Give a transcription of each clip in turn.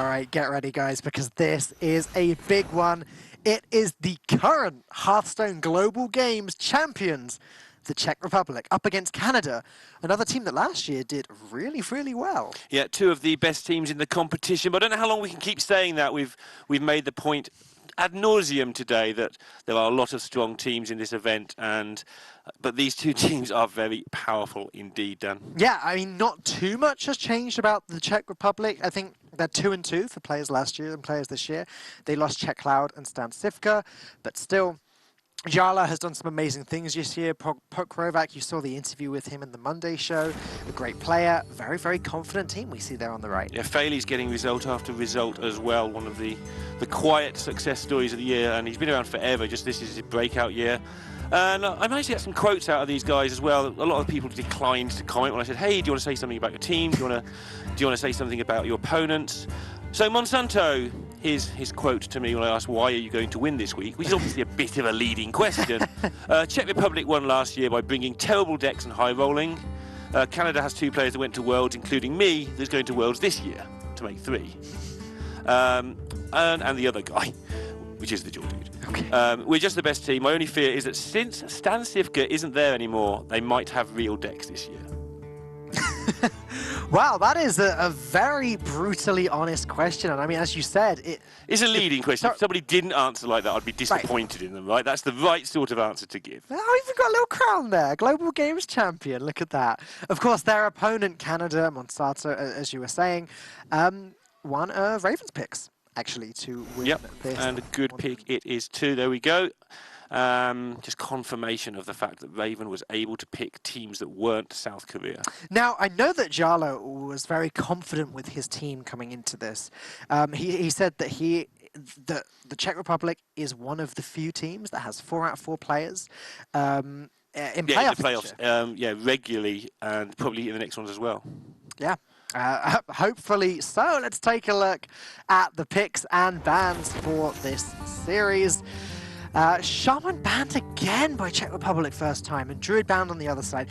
All right, get ready, guys, because this is a big one. It is the current Hearthstone Global Games champions, the Czech Republic, up against Canada, another team that last year did really, really well. Yeah, two of the best teams in the competition, but I don't know how long we can keep saying that. We've made the point ad nauseum today that there are a lot of strong teams in this event, but these two teams are very powerful indeed, Dan. Yeah, I mean, not too much has changed about the Czech Republic. I think they're 2-2 for players last year and players this year. They lost Czech Cloud and Stan Sivka, but still, Jarla has done some amazing things this year. Pokrovac, you saw the interview with him in the Monday show. A great player, very, very confident team we see there on the right. Yeah, Faley's getting result after result as well. One of the quiet success stories of the year, and he's been around forever. Just this is his breakout year. And I managed to get some quotes out of these guys as well. A lot of people declined to comment when I said, "Hey, do you want to say something about your team? Do you want to say something about your opponents?" So Monsanto, his quote to me when I asked, "Why are you going to win this week?" which is obviously a bit of a leading question. Czech Republic won last year by bringing terrible decks and high rolling. Canada has two players that went to Worlds, including me, that's going to Worlds this year to make 3. And the other guy, which is the Jaw dude. Okay. We're just the best team. My only fear is that since Stan Sivka isn't there anymore, they might have real decks this year. Wow, that is a very brutally honest question. And I mean, as you said, it's a leading question. If somebody didn't answer like that, I'd be disappointed in them, right? That's the right sort of answer to give. Oh, you've got a little crown there. Global Games champion. Look at that. Of course, their opponent, Canada, Monsanto, as you were saying, won Ravens picks, actually, to win this. And a good pick it is too. There we go. Just confirmation of the fact that Raven was able to pick teams that weren't South Korea. Now, I know that Jarlo was very confident with his team coming into this. He said that the Czech Republic is one of the few teams that has 4 out of 4 players in playoffs. Regularly, and probably in the next ones as well. Yeah. Hopefully so. Let's take a look at the picks and bans for this series. Shaman banned again by Czech Republic first time, and Druid banned on the other side.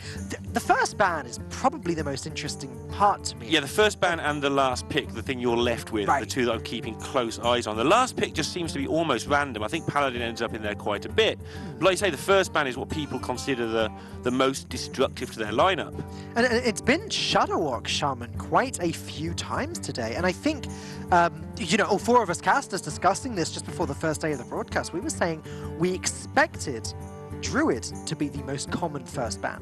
The first ban is probably the most interesting part to me. Yeah, the first ban and the last pick, the thing you're left with, the two that I'm keeping close eyes on. The last pick just seems to be almost random. I think Paladin ends up in there quite a bit. But like I say, the first ban is what people consider the most destructive to their lineup. And it's been Shadowwalk Shaman quite a few times today, and I think all 4 of us casters discussing this just before the first day of the broadcast, we were saying we expected Druid to be the most common first ban.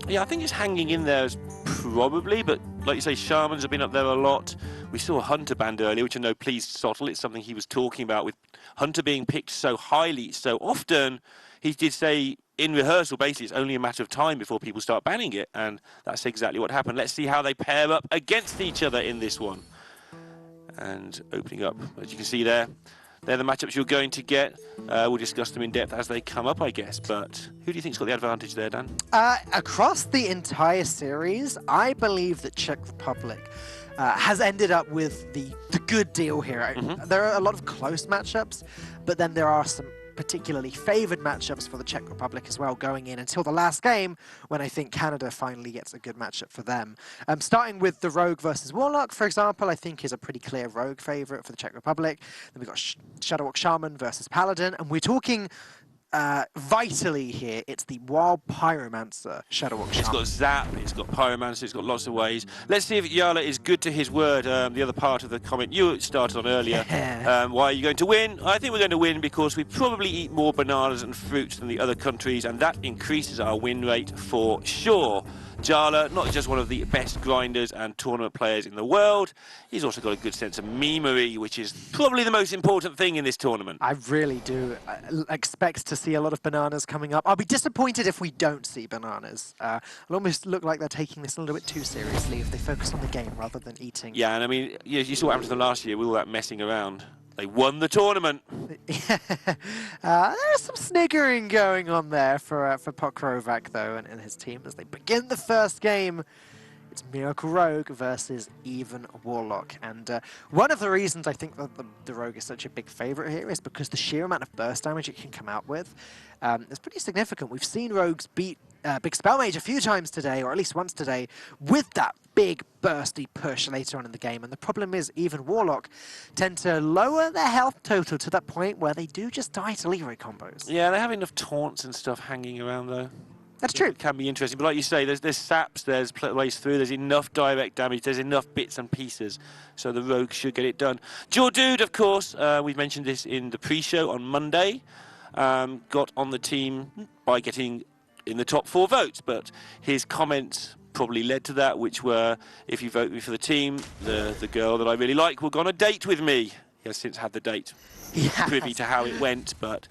Yeah, I think it's hanging in there as probably, but like you say, Shamans have been up there a lot. We saw Hunter banned earlier, which I know pleased Sottle. It's something he was talking about with Hunter being picked so highly, so often. He did say in rehearsal, basically, it's only a matter of time before people start banning it, and that's exactly what happened. Let's see how they pair up against each other in this one. And opening up, as you can see there, they're the matchups you're going to get. We'll discuss them in depth as they come up, I guess. But who do you think's got the advantage there, Dan? Across the entire series, I believe that Czech Republic has ended up with the good deal here. There are a lot of close matchups, but then there are some particularly favoured matchups for the Czech Republic as well going in until the last game, when I think Canada finally gets a good matchup for them. Starting with the Rogue versus Warlock, for example, I think is a pretty clear Rogue favourite for the Czech Republic. Then we've got Shadowwalk Shaman versus Paladin, and we're talking vitally here, it's the Wild Pyromancer Shadowwalk Shaman. It's got Zap, it's got Pyromancer, it's got lots of ways. Let's see if Jarla is good to his word. The other part of the comment you started on earlier. Why are you going to win? I think we're going to win because we probably eat more bananas and fruits than the other countries, and that increases our win rate for sure. Jarla, not just one of the best grinders and tournament players in the world, he's also got a good sense of memery, which is probably the most important thing in this tournament. I really do expect to see a lot of bananas coming up. I'll be disappointed if we don't see bananas. It'll almost look like they're taking this a little bit too seriously if they focus on the game rather than eating. Yeah, and I mean, you saw what happened to them last year with all that messing around. They won the tournament. There's some sniggering going on there for Pokrovac, though, and his team as they begin the first game. It's Miracle Rogue versus Even Warlock. And one of the reasons I think that the Rogue is such a big favourite here is because the sheer amount of burst damage it can come out with is pretty significant. We've seen Rogues beat Big Spell Mage a few times today, or at least once today, with that big bursty push later on in the game. And the problem is even Warlock tend to lower their health total to that point where they do just die to Leroy combos. Yeah, they have enough taunts and stuff hanging around though. That's true. It can be interesting, but like you say, there's saps, there's ways through, there's enough direct damage, there's enough bits and pieces, so the rogue should get it done. Jordude, of course, we've mentioned this in the pre-show on Monday, got on the team by getting in the top 4 votes, but his comments probably led to that, which were, if you vote me for the team, the girl that I really like will go on a date with me. He has since had the date. Yeah. Privy to how it went, but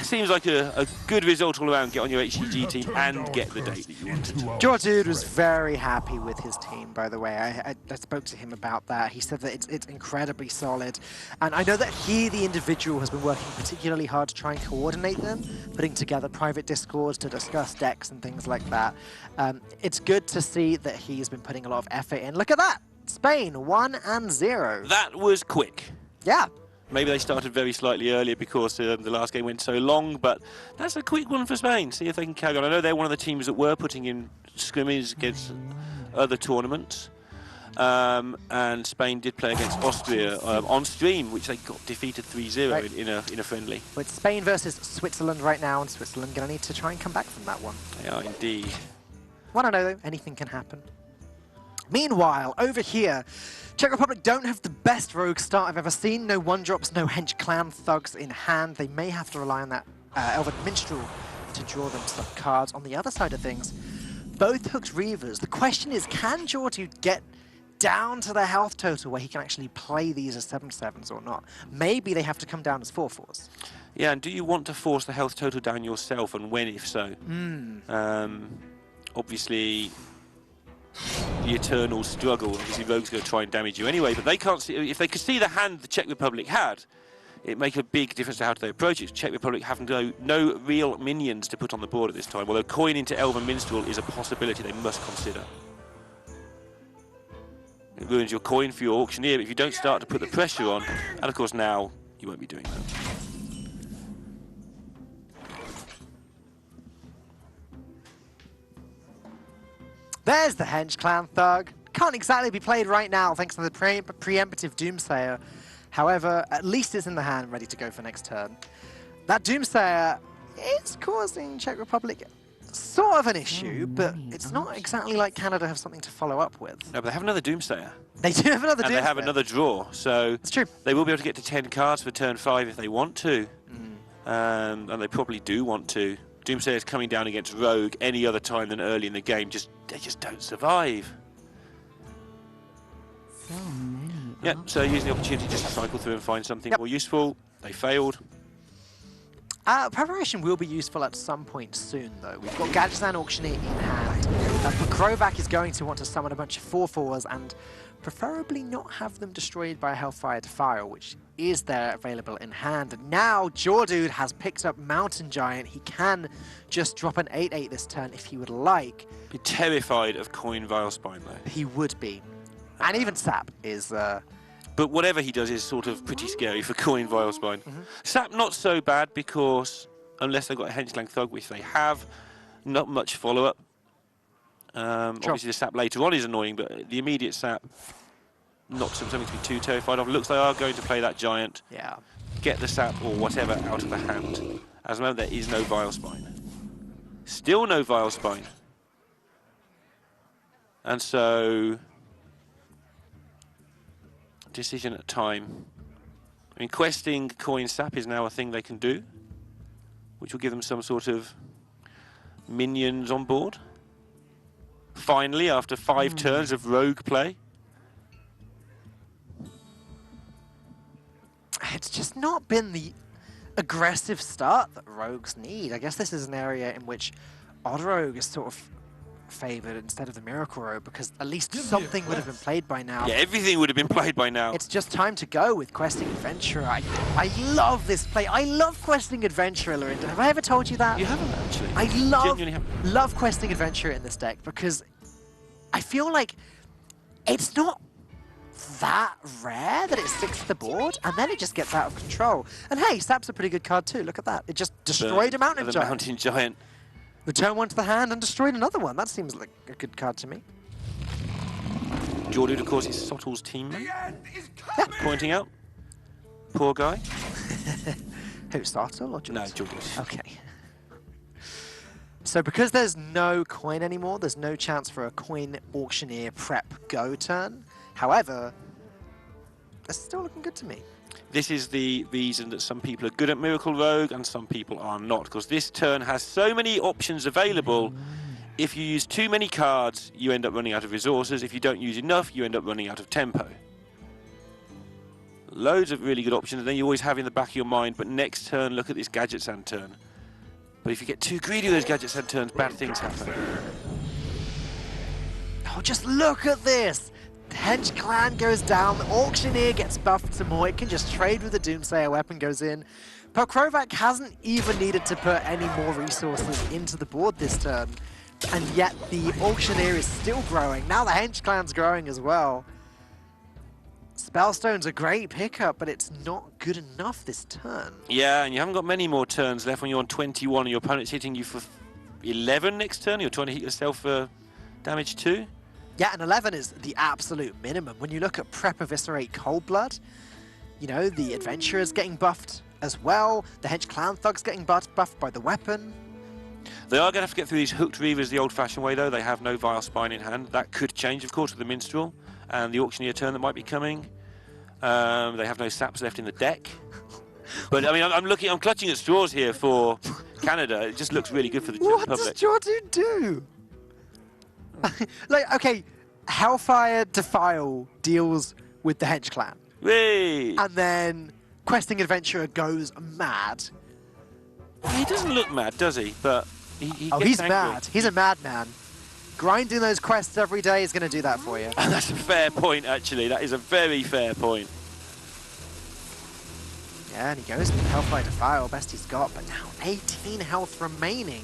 seems like a good result all around. Get on your HCG team and get the date that you wanted. Jordude was very happy with his team, by the way. I spoke to him about that. He said that it's incredibly solid. And I know that he, the individual, has been working particularly hard to try and coordinate them, putting together private discords to discuss decks and things like that. It's good to see that he's been putting a lot of effort in. Look at that! Spain, 1-0. That was quick. Yeah. Maybe they started very slightly earlier because the last game went so long, but that's a quick one for Spain. See if they can carry on. I know they're one of the teams that were putting in scrimmages against other tournaments, and Spain did play against Austria on stream, which they got defeated 3-0 right. in a friendly. But it's Spain versus Switzerland right now, and Switzerland going to need to try and come back from that one. They are indeed. Well, I don't know, though. Anything can happen. Meanwhile, over here, Czech Republic don't have the best rogue start I've ever seen. No 1-drops, no hench clan thugs in hand. They may have to rely on that Elven Minstrel to draw them some cards. On the other side of things, both Hooks Reavers. The question is, can Jordude get down to the health total where he can actually play these as 7/7s or not? Maybe they have to come down as 4/4s. Yeah, and do you want to force the health total down yourself, and when, if so? Obviously, the eternal struggle. Obviously, Rogue's going to try and damage you anyway, but they can't see. If they could see the hand the Czech Republic had, it make a big difference to how they approach it. Czech Republic have no real minions to put on the board at this time, although coin into Elven Minstrel is a possibility they must consider. It ruins your coin for your auctioneer, but if you don't start to put the pressure on, and of course now, you won't be doing that. There's the Hench Clan Thug. Can't exactly be played right now thanks to the preemptive Doomsayer. However, at least it's in the hand, ready to go for next turn. That Doomsayer is causing Czech Republic sort of an issue, but it's not exactly like Canada have something to follow up with. No, but they have another Doomsayer. They do have another Doomsayer. And they have another draw, so it's true. They will be able to get to 10 cards for turn 5 if they want to. And they probably do want to. Doomsayer's coming down against Rogue any other time than early in the game. They just don't survive. Yeah, so using the opportunity just to cycle through and find something more useful. They failed. Preparation will be useful at some point soon, though. We've got Gadgetzan Auctioneer in hand. Pokrovac is going to want to summon a bunch of 4/4s and preferably not have them destroyed by a Hellfire Defile, which is there available in hand. And now Jordude has picked up Mountain Giant. He can just drop an 8/8 this turn if he would like. Be terrified of Coin Vilespine, though. He would be. And even Sap is... But whatever he does is sort of pretty scary for Coin Vilespine. Sap not so bad because, unless they've got a Henchlang Thug, which they have, not much follow-up. Obviously the Sap later on is annoying, but the immediate Sap, not something to be too terrified of. Looks like they are going to play that Giant. Yeah. Get the Sap or whatever out of the hand. At the moment there is no Vilespine. Still no Vilespine. And so... decision at time. I mean, questing coin Sap is now a thing they can do, which will give them some sort of minions on board. Finally, after 5 turns of rogue play. It's just not been the aggressive start that rogues need. I guess this is an area in which Odd Rogue is sort of favoured instead of the Miracle Rogue, because at least something would have been played by now. Yeah, everything would have been played by now. It's just time to go with Questing Adventurer. I love this play. I love Questing Adventurer, Lorinda. Have I ever told you that? You haven't, actually. I love Questing Adventurer in this deck because I feel like it's not that rare that it sticks to the board and then it just gets out of control. And hey, Sap's a pretty good card too. Look at that. It just destroyed a Mountain Giant. Mountain Giant. Return one to the hand and destroyed another one. That seems like a good card to me. Jordan, of course, is Sottle's teammate. Pointing out. Poor guy. Who, Startle or No, Jordan? Jordan. Okay. So because there's no coin anymore, there's no chance for a coin auctioneer prep go turn. However, that's still looking good to me. This is the reason that some people are good at Miracle Rogue and some people are not, because this turn has so many options available. If you use too many cards, you end up running out of resources. If you don't use enough, you end up running out of tempo. Loads of really good options, and then you always have in the back of your mind, but next turn, look at this Gadget Sand turn. But if you get too greedy with those Gadget Sand turns, bad things happen. Oh, just look at this! The Hench Clan goes down, the Auctioneer gets buffed some more, it can just trade with the Doomsayer weapon goes in. Pokrovac hasn't even needed to put any more resources into the board this turn, and yet the Auctioneer is still growing. Now the Hench Clan's growing as well. Spellstone's a great pickup, but it's not good enough this turn. Yeah, and you haven't got many more turns left when you're on 21 and your opponent's hitting you for 11 next turn. You're trying to hit yourself for damage 2. Yeah, and 11 is the absolute minimum. When you look at Prep Eviscerate Coldblood, you know, the Adventurer's getting buffed as well. The Hench Clan Thug's getting buffed by the weapon. They are going to have to get through these Hooked Reavers the old-fashioned way, though. They have no Vile Spine in hand. That could change, of course, with the Minstrel and the Auctioneer turn that might be coming. They have no saps left in the deck. But, I mean, I'm clutching at straws here for Canada. It just looks really good for the Czech Republic. What does Jordan do? Like, okay, Hellfire Defile deals with the Hench Clan. Whee! And then Questing Adventurer goes mad. He doesn't look mad, does he? But he Oh, gets he's angry. mad. He's a madman. Grinding those quests every day is going to do that for you. And that's a fair point, actually. That is a very fair point. Yeah, and he goes with Hellfire Defile, best he's got, but now 18 health remaining.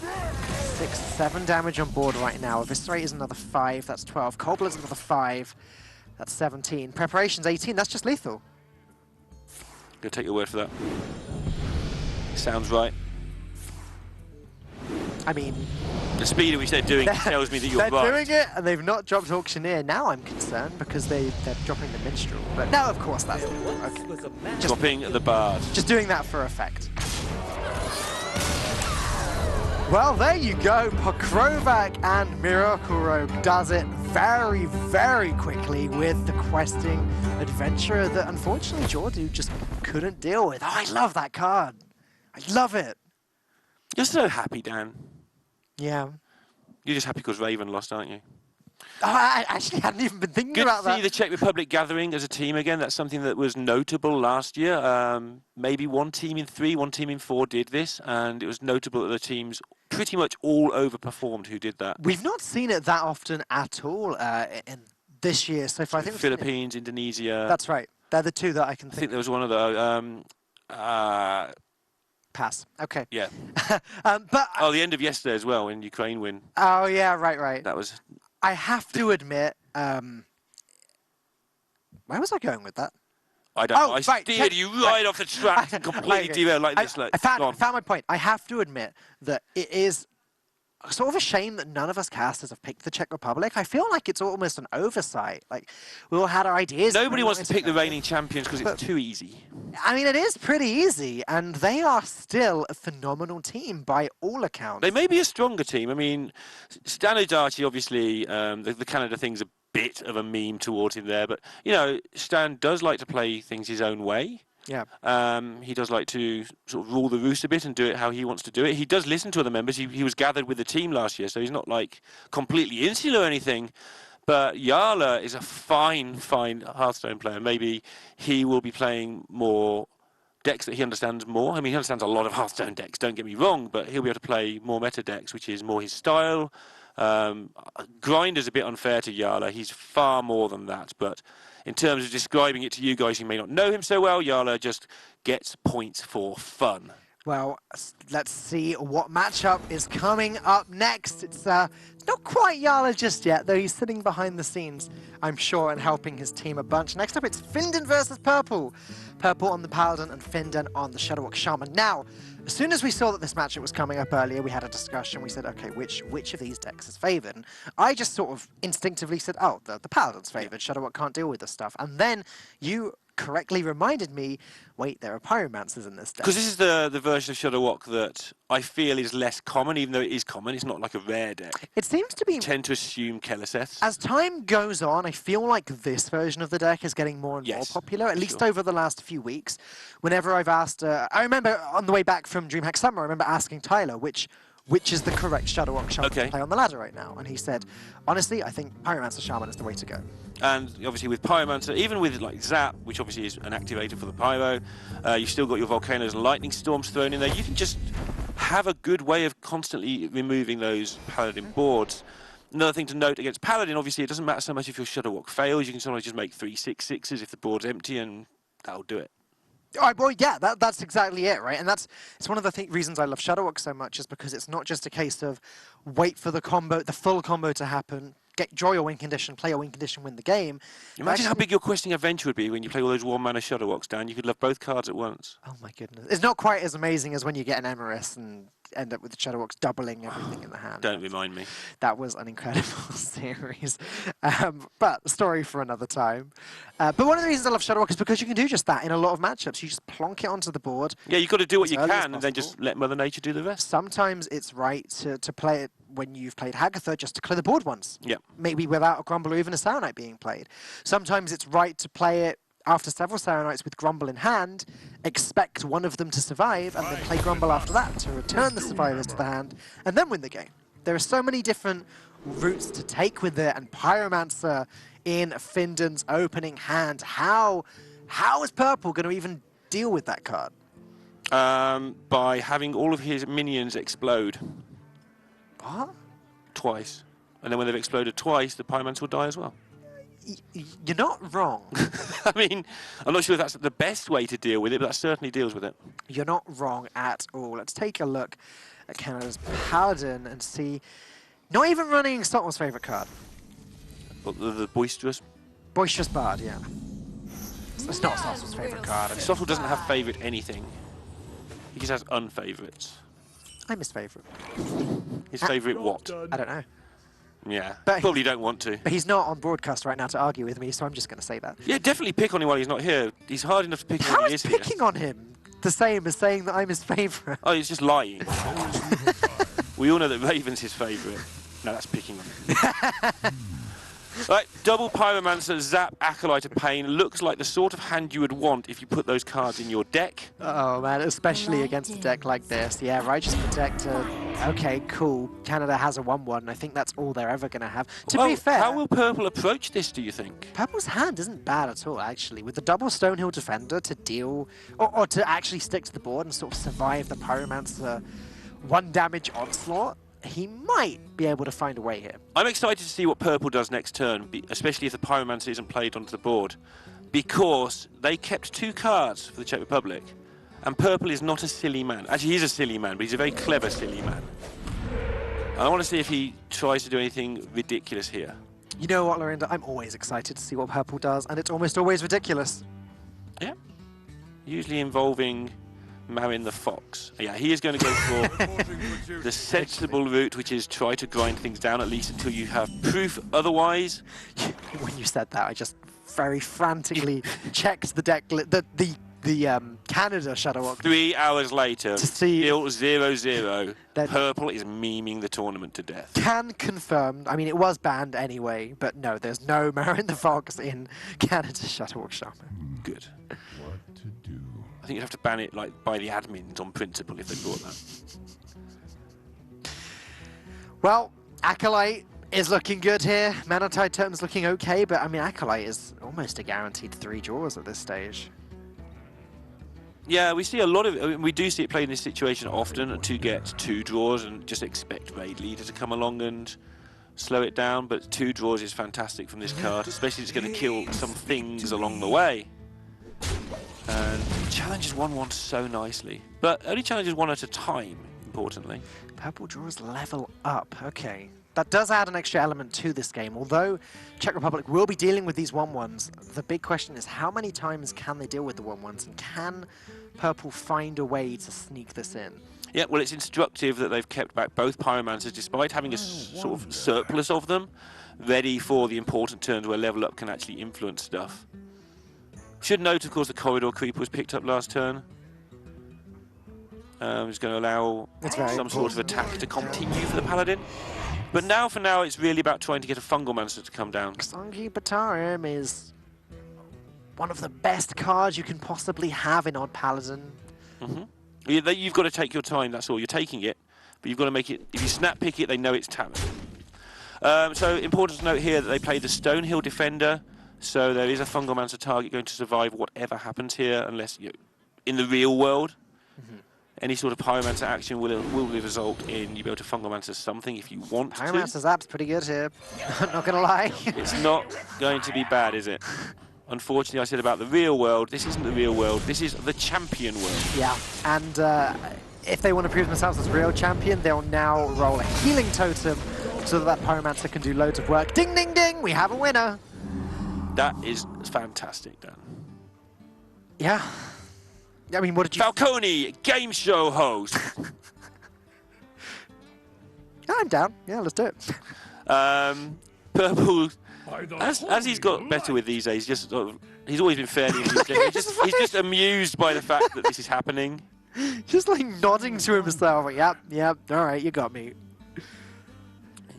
6, 7 damage on board right now. Eviscerate is another 5, that's 12. Coldblood's another 5, that's 17. Preparation's 18, that's just lethal. Gonna take your word for that. Sounds right. I mean, the speed at which they're doing it tells me that you're they're right. doing it, and they've not dropped Auctioneer. Now I'm concerned because they're dropping the Minstrel. But no, of course that's okay. Dropping the Bard. Just doing that for effect. Well, there you go. Pokrovac and Miracle Rogue does it very, very quickly with the Questing Adventurer that unfortunately Jordu just couldn't deal with. Oh, I love that card. I love it. You're so happy, Dan. Yeah. You're just happy because Raven lost, aren't you? Oh, I actually hadn't even been thinking Good about to see that. the Czech Republic gathering as a team again. That's something that was notable last year. Maybe one team in 3, one team in 4 did this, and it was notable that the teams pretty much all overperformed who did that. We've not seen it that often at all in this year so far. I think Philippines, Indonesia. That's right. They're the two that I can I think. think there was one of those. Pass. Okay. Yeah. But Oh, the end of yesterday as well, when Ukraine win. oh yeah, right. That was. I have to admit, where was I going with that? I don't know. I right, steered you right off the track and completely Okay. derailed like this. I found my point. I have to admit that it is sort of a shame that none of us casters have picked the Czech Republic. I feel like it's almost an oversight. Like, we all had our ideas. Nobody wants to pick the reigning champions because But- it's too easy. I mean, it is pretty easy, and they are still a phenomenal team by all accounts. They may be a stronger team. I mean, Stano Darty, obviously, the Canada thing's a bit of a meme towards him there, but, you know, Stan does like to play things his own way. Yeah. He does like to sort of rule the roost a bit and do it how he wants to do it. He does listen to other members. He was gathered with the team last year, so he's not like completely insular or anything. But Jarla is a fine Hearthstone player. Maybe he will be playing more decks that he understands more. I mean, he understands a lot of Hearthstone decks, don't get me wrong, but he'll be able to play more meta decks, which is more his style. Grind is a bit unfair to Jarla. He's far more than that, but in terms of describing it to you guys who may not know him so well, Jarla just gets points for fun. Well, let's see what matchup is coming up next. It's not quite Yala just yet, though he's sitting behind the scenes, I'm sure, and helping his team a bunch. Next up, it's Findan versus Purple. Purple on the Paladin and Findan on the Shadowwalk Shaman. Now, as soon as we saw that this matchup was coming up earlier, we had a discussion. We said, okay, which of these decks is favored? And I just sort of instinctively said, oh, the Paladin's favored. Shadowwalk can't deal with this stuff. And then you correctly reminded me, wait, there are pyromancers in this deck. Because this is the version of Shadowwalk that I feel is less common, even though it is common. It's not like a rare deck. It seems to be... I tend to assume Keleseth. As time goes on, I feel like this version of the deck is getting more and more popular, at least over the last few weeks. Whenever I've asked... I remember on the way back from DreamHack Summer, I remember asking Tyler, which is the correct Shadowwalk Shaman to play on the ladder right now? And he said, honestly, I think Pyromancer Shaman is the way to go. And obviously with Pyromancer, even with like Zap, which obviously is an activator for the Pyro, you've still got your Volcanoes and Lightning Storms thrown in there. You can just have a good way of constantly removing those Paladin boards. Another thing to note against Paladin, obviously, it doesn't matter so much if your Shadowwalk fails. You can sometimes just make 3 6/6s if the board's empty, and that'll do it. All right, well, yeah, that's exactly it, right? And it's one of the reasons I love Shadowwalk so much, is because it's not just a case of wait for the full combo to happen, draw your win condition, play your win condition, win the game. Imagine how big your Questing Adventure would be when you play all those 1-mana Shadowwalks down. You could love both cards at once. Oh my goodness. It's not quite as amazing as when you get an Emerus and end up with the Shadowwalks doubling everything in the hand. Don't remind me. That was an incredible series. But story for another time. But one of the reasons I love Shadowwalk is because you can do just that in a lot of matchups. You just plonk it onto the board. Yeah, you've got to do what you can and then just let Mother Nature do the rest. Sometimes it's right to play it when you've played Hagatha just to clear the board once. Yeah. Maybe without a Grumble or even a Saronite being played. Sometimes it's right to play it after several Saronites with Grumble in hand, expect one of them to survive, and then play Grumble after that to return the survivors to the hand, and then win the game. There are so many different routes to take with it, and Pyromancer in Findan's opening hand. How is Purple going to even deal with that card? By having all of his minions explode. What? Twice. And then when they've exploded twice, the Pyromancer will die as well. You're not wrong. I mean, I'm not sure if that's the best way to deal with it, but that certainly deals with it. You're not wrong at all. Let's take a look at Canada's Paladin and see... Not even running Stockman's favourite card. But the Boisterous? Boisterous Bard, yeah. It's not Stockman's favourite card. Stottle doesn't have favourite anything. He just has unfavourites. I'm his favourite. His favourite what? I don't know. Yeah, but probably don't want to. But he's not on broadcast right now to argue with me, so I'm just going to say that. Yeah, definitely pick on him while he's not here. He's hard enough to pick on when he is here. How is picking on him the same as saying that I'm his favourite? Oh, he's just lying. We all know that Raven's his favourite. No, that's picking on him. Right, double Pyromancer, Zap, Acolyte of Pain. Looks like the sort of hand you would want if you put those cards in your deck. Oh man, especially against a deck like this. Yeah, Righteous Protector. Okay, cool. Canada has a 1/1. I think that's all they're ever going to have. To be fair... How will Purple approach this, do you think? Purple's hand isn't bad at all, actually. With the double Stonehill Defender to deal... Or to actually stick to the board and sort of survive the Pyromancer 1 damage onslaught, he might be able to find a way here. I'm excited to see what Purple does next turn, especially if the Pyromancer isn't played onto the board, because they kept 2 cards for the Czech Republic, and Purple is not a silly man. Actually, he's a silly man, but he's a very clever silly man. And I want to see if he tries to do anything ridiculous here. You know what, Lorinda? I'm always excited to see what Purple does, and it's almost always ridiculous. Yeah. Usually involving Marin the Fox. Yeah, he is going to go for the sensible route, which is try to grind things down at least until you have proof otherwise. When you said that, I just very frantically checked the deck, the Canada Shadowwalk. 3 hours later, to see still 0-0. Purple is memeing the tournament to death. Can confirm. I mean, it was banned anyway, but no, there's no Marin the Fox in Canada Shadowwalk Shaman. Good. What to do? I think you'd have to ban it like by the admins on principle if they brought that. Well, Acolyte is looking good here. Mana Tide Totem's looking okay, but I mean, Acolyte is almost a guaranteed 3 draws at this stage. Yeah, we see a lot of it. We do see it played in this situation often to get 2 draws and just expect Raid Leader to come along and slow it down. But 2 draws is fantastic from this card, especially if it's going to kill some things along the way. And challenges 1-1 so nicely, but only challenges 1 at a time, importantly. Purple draws level up. Okay. That does add an extra element to this game. Although Czech Republic will be dealing with these 1-1s, the big question is how many times can they deal with the 1-1s, and can Purple find a way to sneak this in? Yeah, well, it's instructive that they've kept back both Pyromancers despite having a sort of surplus of them, ready for the important turns where level up can actually influence stuff. Should note, of course, the Corridor Creeper was picked up last turn. It's going to allow some sort of attack to continue for the Paladin. But now, for now, it's really about trying to get a Fungal Mancer to come down. Xangi Batarium is one of the best cards you can possibly have in Odd Paladin. You've got to take your time, that's all. You're taking it, but you've got to make it... If you snap pick it, they know it's talent. So, important to note here that they play the Stonehill Defender, so there is a Fungal Mancer target going to survive whatever happens here, unless, in the real world, any sort of Pyromancer action will result in you be able to Fungal Mancer something if you want to. Pyromancer's app's pretty good here. I'm not going to lie. It's not going to be bad, is it? Unfortunately, I said about the real world. This isn't the real world. This is the champion world. Yeah, and if they want to prove themselves as real champion, they'll now roll a healing totem so that Pyromancer can do loads of work. Ding, ding, ding! We have a winner. That is fantastic, Dan. Yeah. I mean, what did you... Falcone, game show host. I'm down. Yeah, let's do it. Purple, as he's got better with these days, he's always been fairly amused. He's just amused by the fact that this is happening. Just like nodding to himself. Like, yep, all right, you got me.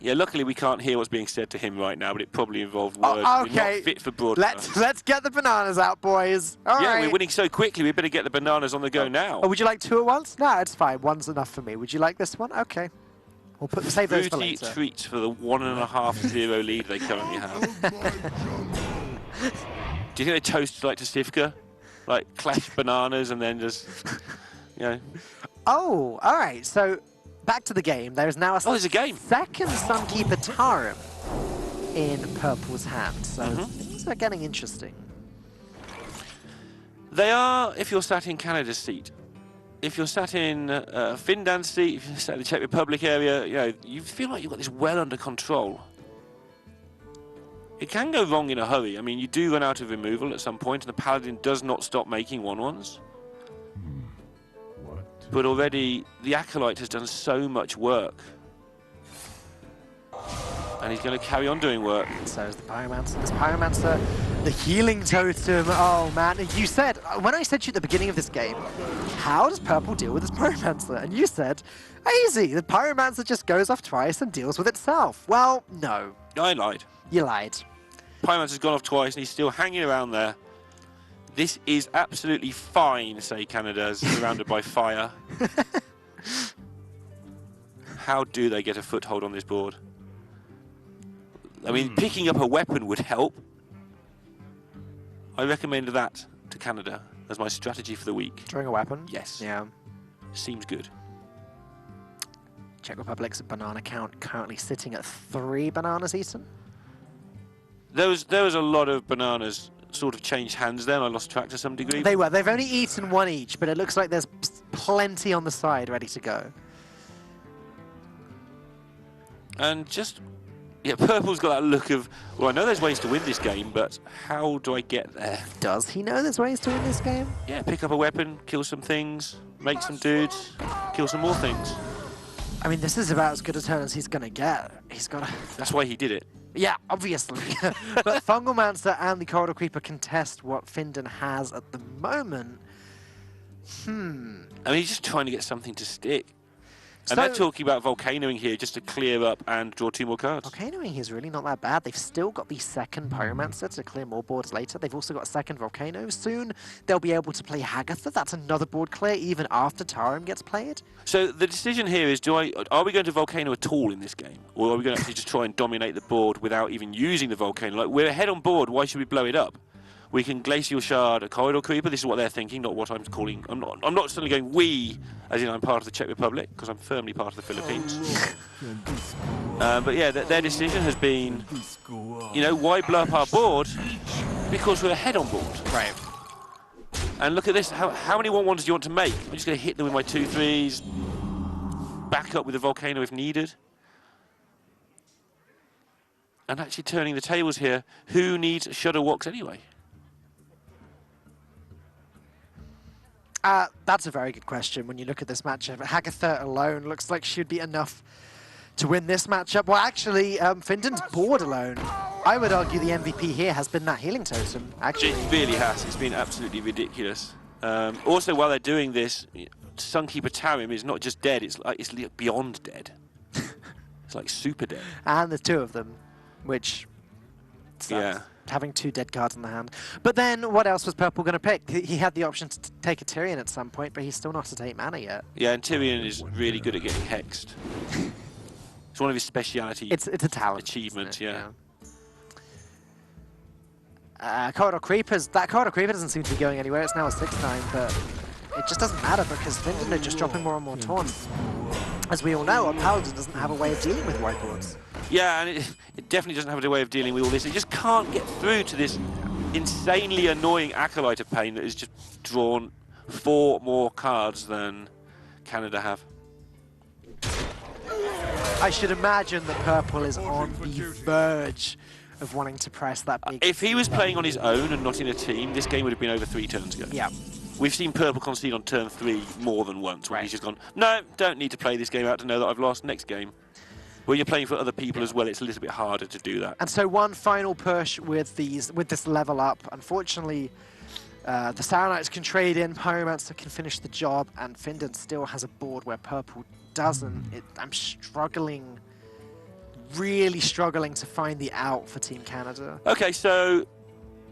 Yeah, luckily we can't hear what's being said to him right now, but it probably involved words not fit for broadcast. Let's get the bananas out, boys. All right. We're winning so quickly, we better get the bananas on the go now. Oh, would you like 2 at once? No, it's fine. One's enough for me. Would you like this one? Okay. We'll save those for later. Fruity treats for the 1.5-0 lead they currently have. Do you think they toast like to Sivka? Like clash bananas and then just, Oh, all right. So back to the game. There is now there's a game. Second Sunkeeper Tarim in Purple's hand. So things are getting interesting. They are if you're sat in Canada's seat. If you're sat in Finland's seat, if you're sat in the Czech Republic area, you feel like you've got this well under control. It can go wrong in a hurry. I mean, you do run out of removal at some point, and the Paladin does not stop making 1-1s. But already, the Acolyte has done so much work. And he's going to carry on doing work. So is the Pyromancer. This Pyromancer, the healing totem. Oh, man. You said, when I said to you at the beginning of this game, how does Purple deal with this Pyromancer? And you said, easy. The Pyromancer just goes off twice and deals with itself. Well, no. I lied. You lied. Pyromancer's gone off twice, and he's still hanging around there. This is absolutely fine, say Canada, surrounded by fire. How do they get a foothold on this board? I mean, picking up a weapon would help. I recommend that to Canada as my strategy for the week. Drawing a weapon? Yes. Yeah. Seems good. Czech Republic's banana count currently sitting at 3 bananas eaten. There was a lot of bananas sort of changed hands then. I lost track to some degree. They were. They've only eaten 1 each, but it looks like there's plenty on the side ready to go. And just... Yeah, Purple's got that look of, well, I know there's ways to win this game, but how do I get there? Does he know there's ways to win this game? Yeah, pick up a weapon, kill some things, make some dudes, kill some more things. I mean, this is about as good a turn as he's going to get. He's got to... That's why he did it. Yeah, obviously. But Fungal Mancer and the Corridor Creeper contest what Findan has at the moment. I mean, he's just trying to get something to stick. And they're talking about Volcanoing here just to clear up and draw 2 more cards. Volcanoing is really not that bad. They've still got the second Pyromancer to clear more boards later. They've also got a second Volcano. Soon they'll be able to play Hagatha. That's another board clear even after Tarim gets played. So the decision here is, are we going to Volcano at all in this game? Or are we going to actually just try and dominate the board without even using the Volcano? Like, we're ahead on board, why should we blow it up? We can Glacial Shard a Corridor Creeper. This is what they're thinking, not what I'm calling. I'm not suddenly going we, as in I'm part of the Czech Republic, because I'm firmly part of the Philippines. But yeah, their decision has been, why blow up our board? Because we're ahead on board. Right. And look at this. How many 1-1s do you want to make? I'm just going to hit them with my 2-3s. Back up with the Volcano if needed. And actually turning the tables here. Who needs Shudder Walks anyway? That's a very good question when you look at this matchup. Hagatha alone looks like she'd be enough to win this matchup. Well, actually, Finden's board alone. I would argue the MVP here has been that healing totem, actually. It really has. It's been absolutely ridiculous. Also, while they're doing this, Sunkeeper Tarim is not just dead, it's beyond dead. It's like super dead. And there's two of them, which sucks. Yeah. Having 2 dead cards in the hand. But then, what else was Purple going to pick? He had the option to take a Tyrion at some point, but he's still not at 8 mana yet. Yeah, and Tyrion is really good at getting hexed. It's one of his speciality It's a talent achievements, yeah. Corridor Creepers, that Corridor Creeper doesn't seem to be going anywhere. It's now a 6/9, but it just doesn't matter because Finden are just dropping more and more taunts. As we all know, our Paladin doesn't have a way of dealing with whiteboards. Yeah, and it definitely doesn't have a way of dealing with all this. It just can't get through to this insanely annoying Acolyte of Pain that has just drawn 4 more cards than Canada have. I should imagine that Purple is on the verge of wanting to press that big... If he was playing on his own and not in a team, this game would have been over 3 turns ago. Yeah. We've seen Purple concede on turn 3 more than once, where he's just gone, no, don't need to play this game out to know that I've lost next game. When you're playing for other people as well, it's a little bit harder to do that. And so one final push with this level up. Unfortunately, the Saranites can trade in, Pyromancer can finish the job, and Finden still has a board where Purple doesn't. I'm struggling, really struggling to find the out for Team Canada. Okay, so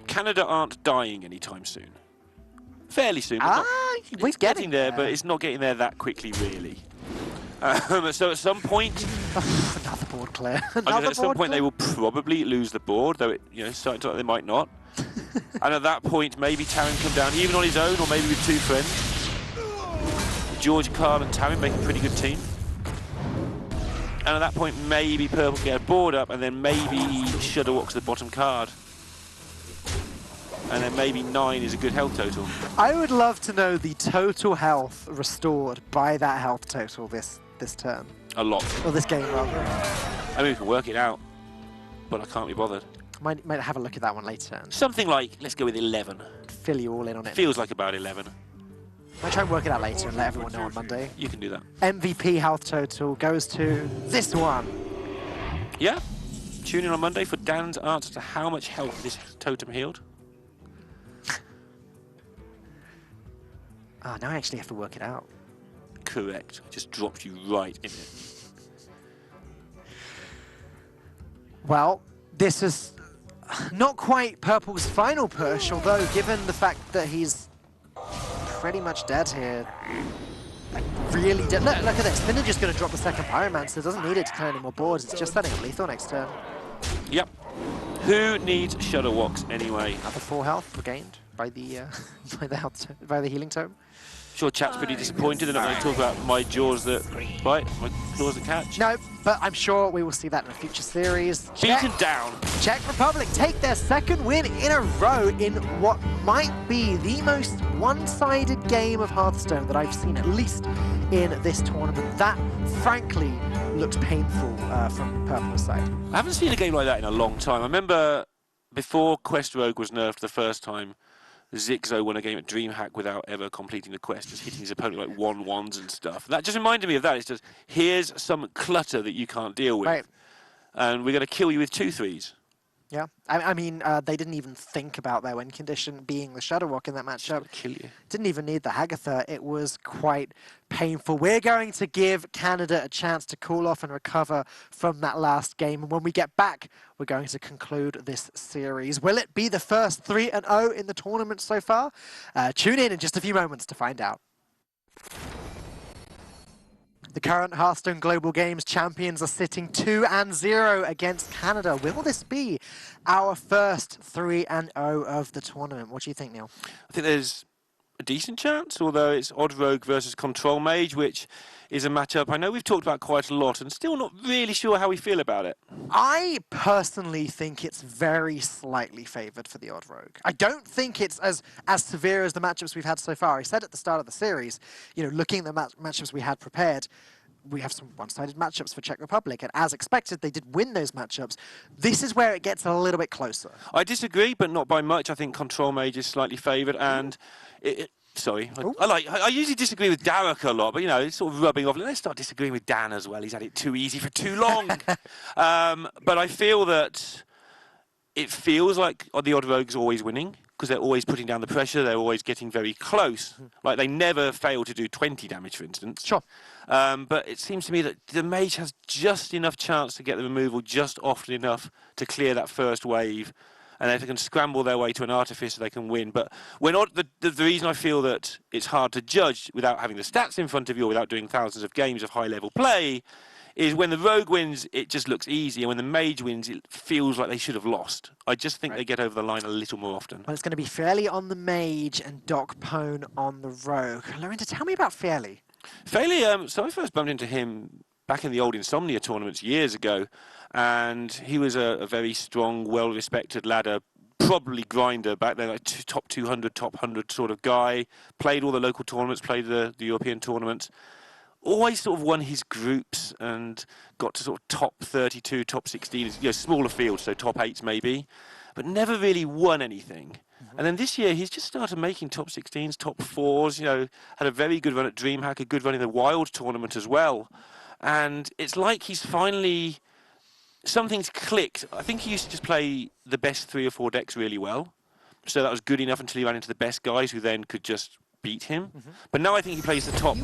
Canada aren't dying anytime soon. Fairly soon. We're getting there, but it's not getting there that quickly, really. So at some point, another board clear. At some point, they will probably lose the board, though it starting to look like they might not. And at that point, maybe Tarim come down, even on his own, or maybe with 2 friends. George, Carl, and Tarim make a pretty good team. And at that point, maybe Purple get a board up, and then maybe Shudder Walks the bottom card. And then maybe 9 is a good health total. I would love to know the total health restored by that health total this turn. A lot. Or this game, rather. I mean, we can work it out, but I can't be bothered. Might have a look at that one later. Something like, let's go with 11. Fill you all in on it. Feels like about 11. Might try and work it out later and let everyone know on Monday. You can do that. MVP health total goes to this one. Yeah. Tune in on Monday for Dan's answer to how much health this totem healed. Now I actually have to work it out. Correct. I just dropped you right in it. Well, this is not quite Purple's final push, although given the fact that he's pretty much dead here, like really dead. Look at this. Finden just going to drop the second Pyromancer. Doesn't need it to clear any more boards. It's just setting up lethal next turn. Yep. Who needs Shudder Walks anyway? Another 4 health regained by the by the healing tome. Sure, chat's pretty disappointed. They're not going to talk about my jaws that bite, my claws that catch. No, but I'm sure we will see that in a future series. Beaten down. Czech Republic take their 2nd win in a row in what might be the most one-sided game of Hearthstone that I've seen, at least in this tournament. That, frankly, looks painful from Purple's side. I haven't seen a game like that in a long time. I remember before Quest Rogue was nerfed the first time, Zixo won a game at DreamHack without ever completing the quest, just hitting his opponent like 1-1s and stuff. That just reminded me of that. It's just, here's some clutter that you can't deal with. Right. And we're going to kill you with 2-3s. Yeah, I mean, they didn't even think about their win condition being the Shadow Walk in that matchup. Kill you. Didn't even need the Hagatha. It was quite painful. We're going to give Canada a chance to cool off and recover from that last game. And when we get back, we're going to conclude this series. Will it be the first 3-0 in the tournament so far? Tune in just a few moments to find out. The current Hearthstone Global Games champions are sitting 2-0 against Canada. Will this be our first 3-0 of the tournament? What do you think, Neil? I think there's a decent chance, although it's Odd Rogue versus Control Mage, which is a matchup I know we've talked about quite a lot and still not really sure how we feel about it. I personally think it's very slightly favoured for the Odd Rogue. I don't think it's as severe as the matchups we've had so far. I said at the start of the series, you know, looking at the matchups we had prepared, we have some one-sided matchups for Czech Republic, and as expected, they did win those matchups. This is where it gets a little bit closer. I disagree, but not by much. I think Control Mage is slightly favoured, and I usually disagree with Darek a lot, but you know, it's sort of rubbing off. Let's start disagreeing with Dan as well. He's had it too easy for too long. But I feel that it feels like the Odd Rogue's always winning, because they're always putting down the pressure, they're always getting very close. Like, they never fail to do 20 damage, for instance. Sure. But it seems to me that the Mage has just enough chance to get the removal, just often enough to clear that first wave. And if they can scramble their way to an Artificer, they can win. But when the reason I feel that it's hard to judge without having the stats in front of you, or without doing thousands of games of high-level play, is when the Rogue wins, it just looks easy, and when the Mage wins, it feels like they should have lost. I just think they get over the line a little more often. Well, it's going to be Fairly on the Mage and Doc Pone on the Rogue. Lorinda, tell me about Fairly. Fairly, so I first bumped into him back in the old Insomnia tournaments years ago, and he was a very strong, well-respected ladder, probably grinder back then, like top 200, top 100 sort of guy. Played all the local tournaments, played the European tournaments. Always sort of won his groups and got to sort of top 32, top 16, you know, smaller fields, so top 8s maybe, but never really won anything. And then this year, he's just started making top 16s, top 4s, you know, had a very good run at DreamHack, a good run in the Wild tournament as well. And it's like he's finally, something's clicked. I think he used to just play the best 3 or 4 decks really well. So that was good enough until he ran into the best guys who then could just beat him. But now I think he plays the top,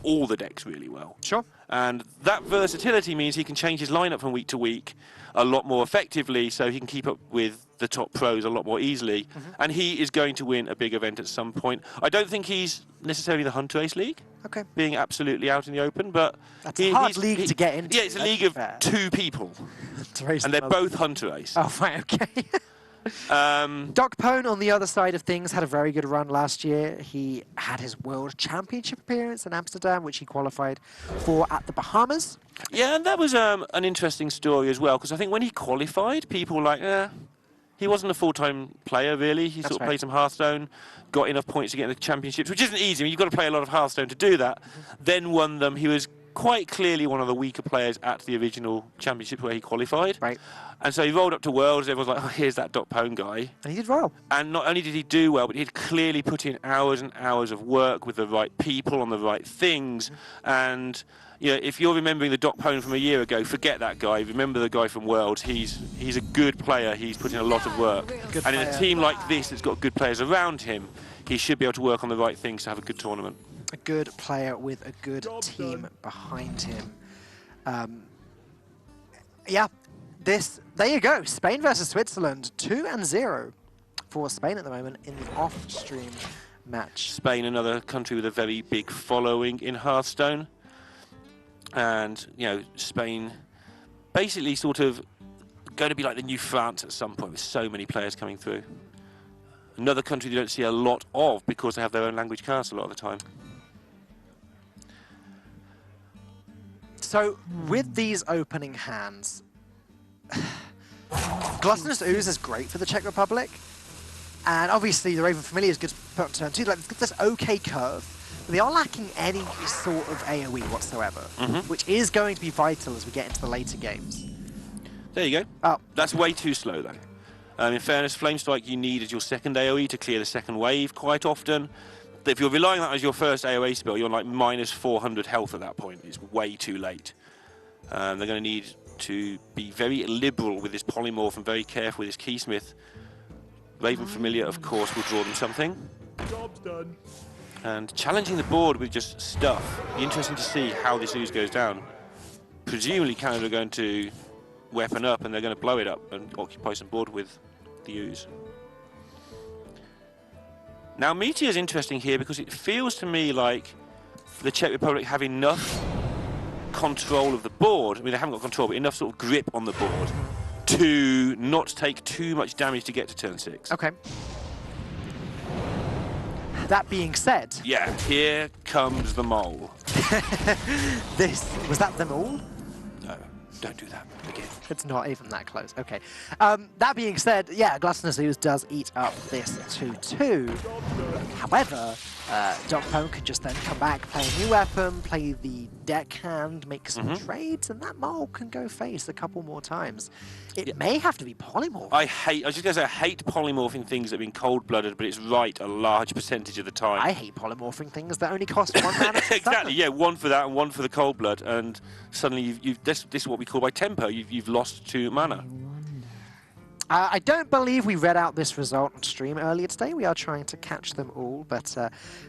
all the decks really well. Sure. And that versatility means he can change his lineup from week to week a lot more effectively, so he can keep up with the top pros a lot more easily. And he is going to win a big event at some point. I don't think he's necessarily the Hunter Ace League, being absolutely out in the open, but that's a hard league to get into. Yeah, it's a league of 2 people, and they're both Hunter Ace. Oh, right, okay. Doc Pone, on the other side of things, had a very good run last year. He had his World Championship appearance in Amsterdam, which he qualified for at the Bahamas. Yeah, and that was an interesting story as well, because I think when he qualified, people were like, he wasn't a full-time player, really. He sort of played some Hearthstone, got enough points to get in the championships, which isn't easy. I mean, you've got to play a lot of Hearthstone to do that. Then won them. He was quite clearly one of the weaker players at the original championship where he qualified. Right. And so he rolled up to Worlds, everyone's like, oh, here's that Doc Pone guy. And he did well. And not only did he do well, but he'd clearly put in hours and hours of work with the right people on the right things. And, you know, if you're remembering the Doc Pone from a year ago, forget that guy. Remember the guy from Worlds. He's a good player. He's put in a lot of work. And in a team like this that's got good players around him, he should be able to work on the right things to have a good tournament. A good player with a good team behind him. Yeah, there you go. Spain versus Switzerland, 2-0 for Spain at the moment in the off-stream match. Spain, another country with a very big following in Hearthstone. And, you know, Spain basically sort of going to be like the new France at some point with so many players coming through. Another country you don't see a lot of because they have their own language cast a lot of the time. So, with these opening hands, Gluttonous Ooze is great for the Czech Republic, and obviously the Raven Familiar is good to put on turn 2. Like, it's this okay curve, but they are lacking any sort of AoE whatsoever, which is going to be vital as we get into the later games. There you go. Oh. That's way too slow, though. In fairness, Flame Strike you need as your second AoE to clear the second wave quite often. If you're relying on that as your first AoE spell, you're on like minus 400 health at that point. It's way too late. They're going to need to be very liberal with this polymorph and very careful with this Keysmith. Raven Familiar, of course, will draw them something. Job's done. And challenging the board with just stuff. Be interesting to see how this ooze goes down. Presumably Canada are going to weapon up and they're going to blow it up and occupy some board with the ooze. Now, Meteor's interesting here because it feels to me like the Czech Republic have enough control of the board. I mean, they haven't got control, but enough sort of grip on the board to not take too much damage to get to turn 6. Okay. That being said... Yeah, here comes the mole. Was that them all? No, don't do that again. It's not even that close. Okay. That being said, yeah, Gluttonous Ooze does eat up this 2-2. However, Dokpone could just then come back, play a new weapon, play the deckhand, make some trades, and that mole can go face a couple more times. It may have to be polymorph. I was just going to say, I hate polymorphing things that have been cold-blooded, but it's right a large percentage of the time. I hate polymorphing things that only cost 1 mana. Exactly, yeah, 1 for that and 1 for the cold blood, and suddenly this is what we call by tempo. You've lost 2 mana. I don't believe we read out this result on stream earlier today. We are trying to catch them all, but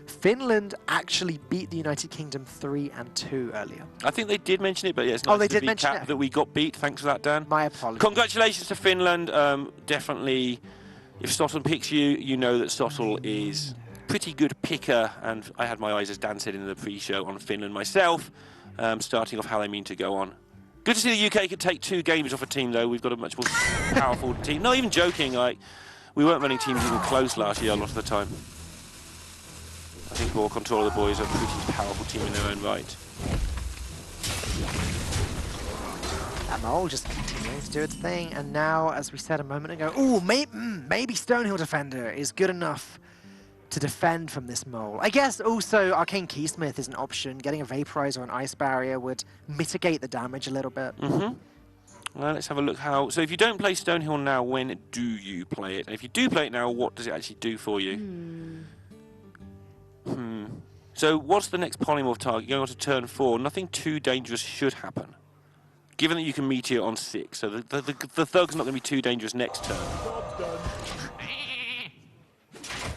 Finland actually beat the United Kingdom 3-2 earlier. I think they did mention it, but yeah, it's nice they did mention it. That we got beat. Thanks for that, Dan. My apologies. Congratulations to Finland. Definitely, if Stottle picks you, you know that Stottle is pretty good picker, and I had my eyes, as Dan said in the pre-show, on Finland myself, starting off how they mean to go on. Good to see the UK could take 2 games off a team, though. We've got a much more powerful team. Not even joking, like, we weren't running teams even close last year a lot of the time. I think War Control of the boys are a pretty powerful team in their own right. That mole just continuing to do its thing, and now, as we said a moment ago, ooh, maybe Stonehill Defender is good enough to defend from this mole. I guess also Arcane Keysmith is an option. Getting a Vaporizer or an Ice Barrier would mitigate the damage a little bit. Well, let's have a look how... So if you don't play Stonehill now, when do you play it? And if you do play it now, what does it actually do for you? So what's the next polymorph target? Going on to turn 4. Nothing too dangerous should happen. Given that you can Meteor on 6, so the Thug's not going to be too dangerous next turn.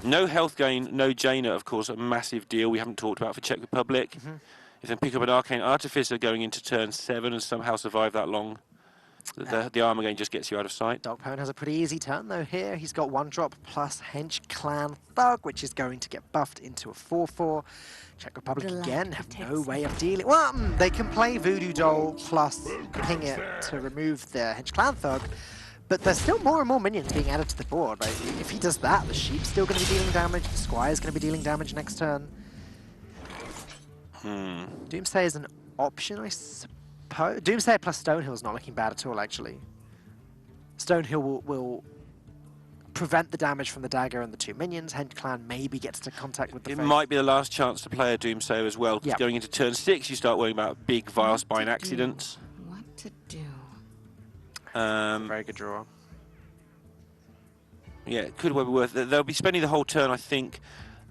No health gain, no Jaina, of course, a massive deal we haven't talked about for Czech Republic. If they pick up an Arcane Artificer going into turn 7 and somehow survive that long, the armor gain just gets you out of sight. Dokpone has a pretty easy turn, though, here. He's got 1-drop plus Hench Clan Thug, which is going to get buffed into a 4-4. Czech Republic, again, have no way of dealing... Well, they can play Voodoo Doll plus ping it to remove the Hench Clan Thug, but there's still more and more minions being added to the board. Like, if he does that, the Sheep's still going to be dealing damage, the Squire's going to be dealing damage next turn. Doomsday is an option, I suppose. Doomsday plus Stonehill is not looking bad at all, actually. Stonehill will prevent the damage from the dagger and the 2 minions. Hench Clan maybe gets to contact with the It face. might be the last chance to play a Doomsayer as well, because going into turn 6, you start worrying about big Vile Spine accidents. What to do? Very good draw. Yeah, it could well be worth it. They'll be spending the whole turn, I think.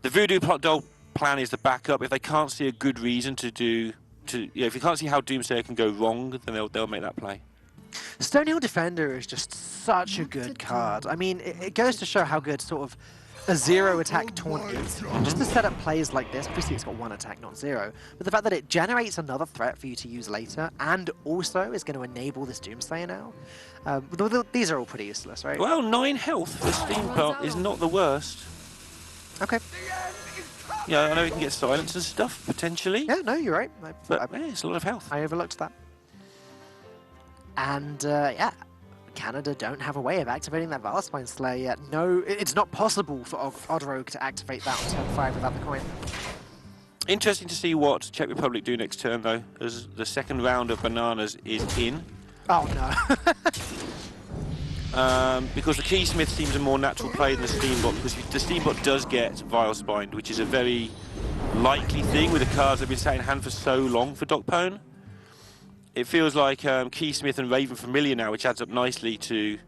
The Voodoo Doll plan is the backup. If they can't see a good reason to do... if you can't see how Doomsayer can go wrong, then they'll make that play. Stonehill Defender is just such a good card. I mean, it goes to show how good sort of a 0 attack taunt is. Just to set up plays like this, obviously it's got 1 attack, not 0, but the fact that it generates another threat for you to use later, and also is going to enable this Doomsayer now. These are all pretty useless, right? Well, 9 health for Steampunk is not the worst. Okay. Yeah, I know you can get silence and stuff, potentially. Yeah, no, you're right. But yeah, it's a lot of health. I overlooked that. And, yeah, Canada don't have a way of activating that Vile Spine Slayer yet. No, it's not possible for Oddrogue to activate that on turn 5 without the coin. Interesting to see what Czech Republic do next turn, though, as the second round of bananas is in. Oh, no. Because the Keysmith seems a more natural play than the Steambot, because the Steambot does get Vile Spined, which is a very likely thing with the cards that have been sat in hand for so long for Dokpone. It feels like Keysmith and Raven Familiar now, which adds up nicely to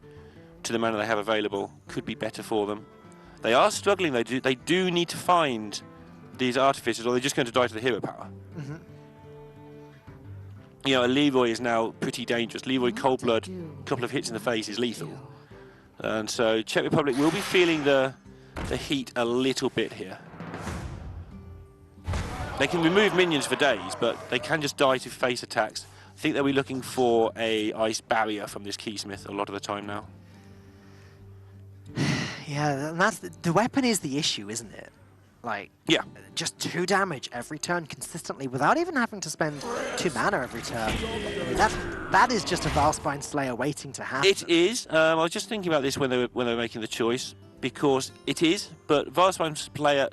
the mana they have available, could be better for them. They are struggling, they do need to find these artificers, or they're just going to die to the hero power. You know, a Leroy is now pretty dangerous. Leroy Coldblood, a couple of hits in the face is lethal. And so Czech Republic will be feeling the heat a little bit here. They can remove minions for days, but they can just die to face attacks. I think they'll be looking for a ice barrier from this Keysmith a lot of the time now. Yeah, and that's the weapon is the issue, isn't it? Like, yeah, just 2 damage every turn consistently without even having to spend 2 mana every turn. I mean, that's that is just a Valspine Slayer waiting to happen. It is. I was just thinking about this when they were making the choice, because it is, but Valspine Slayer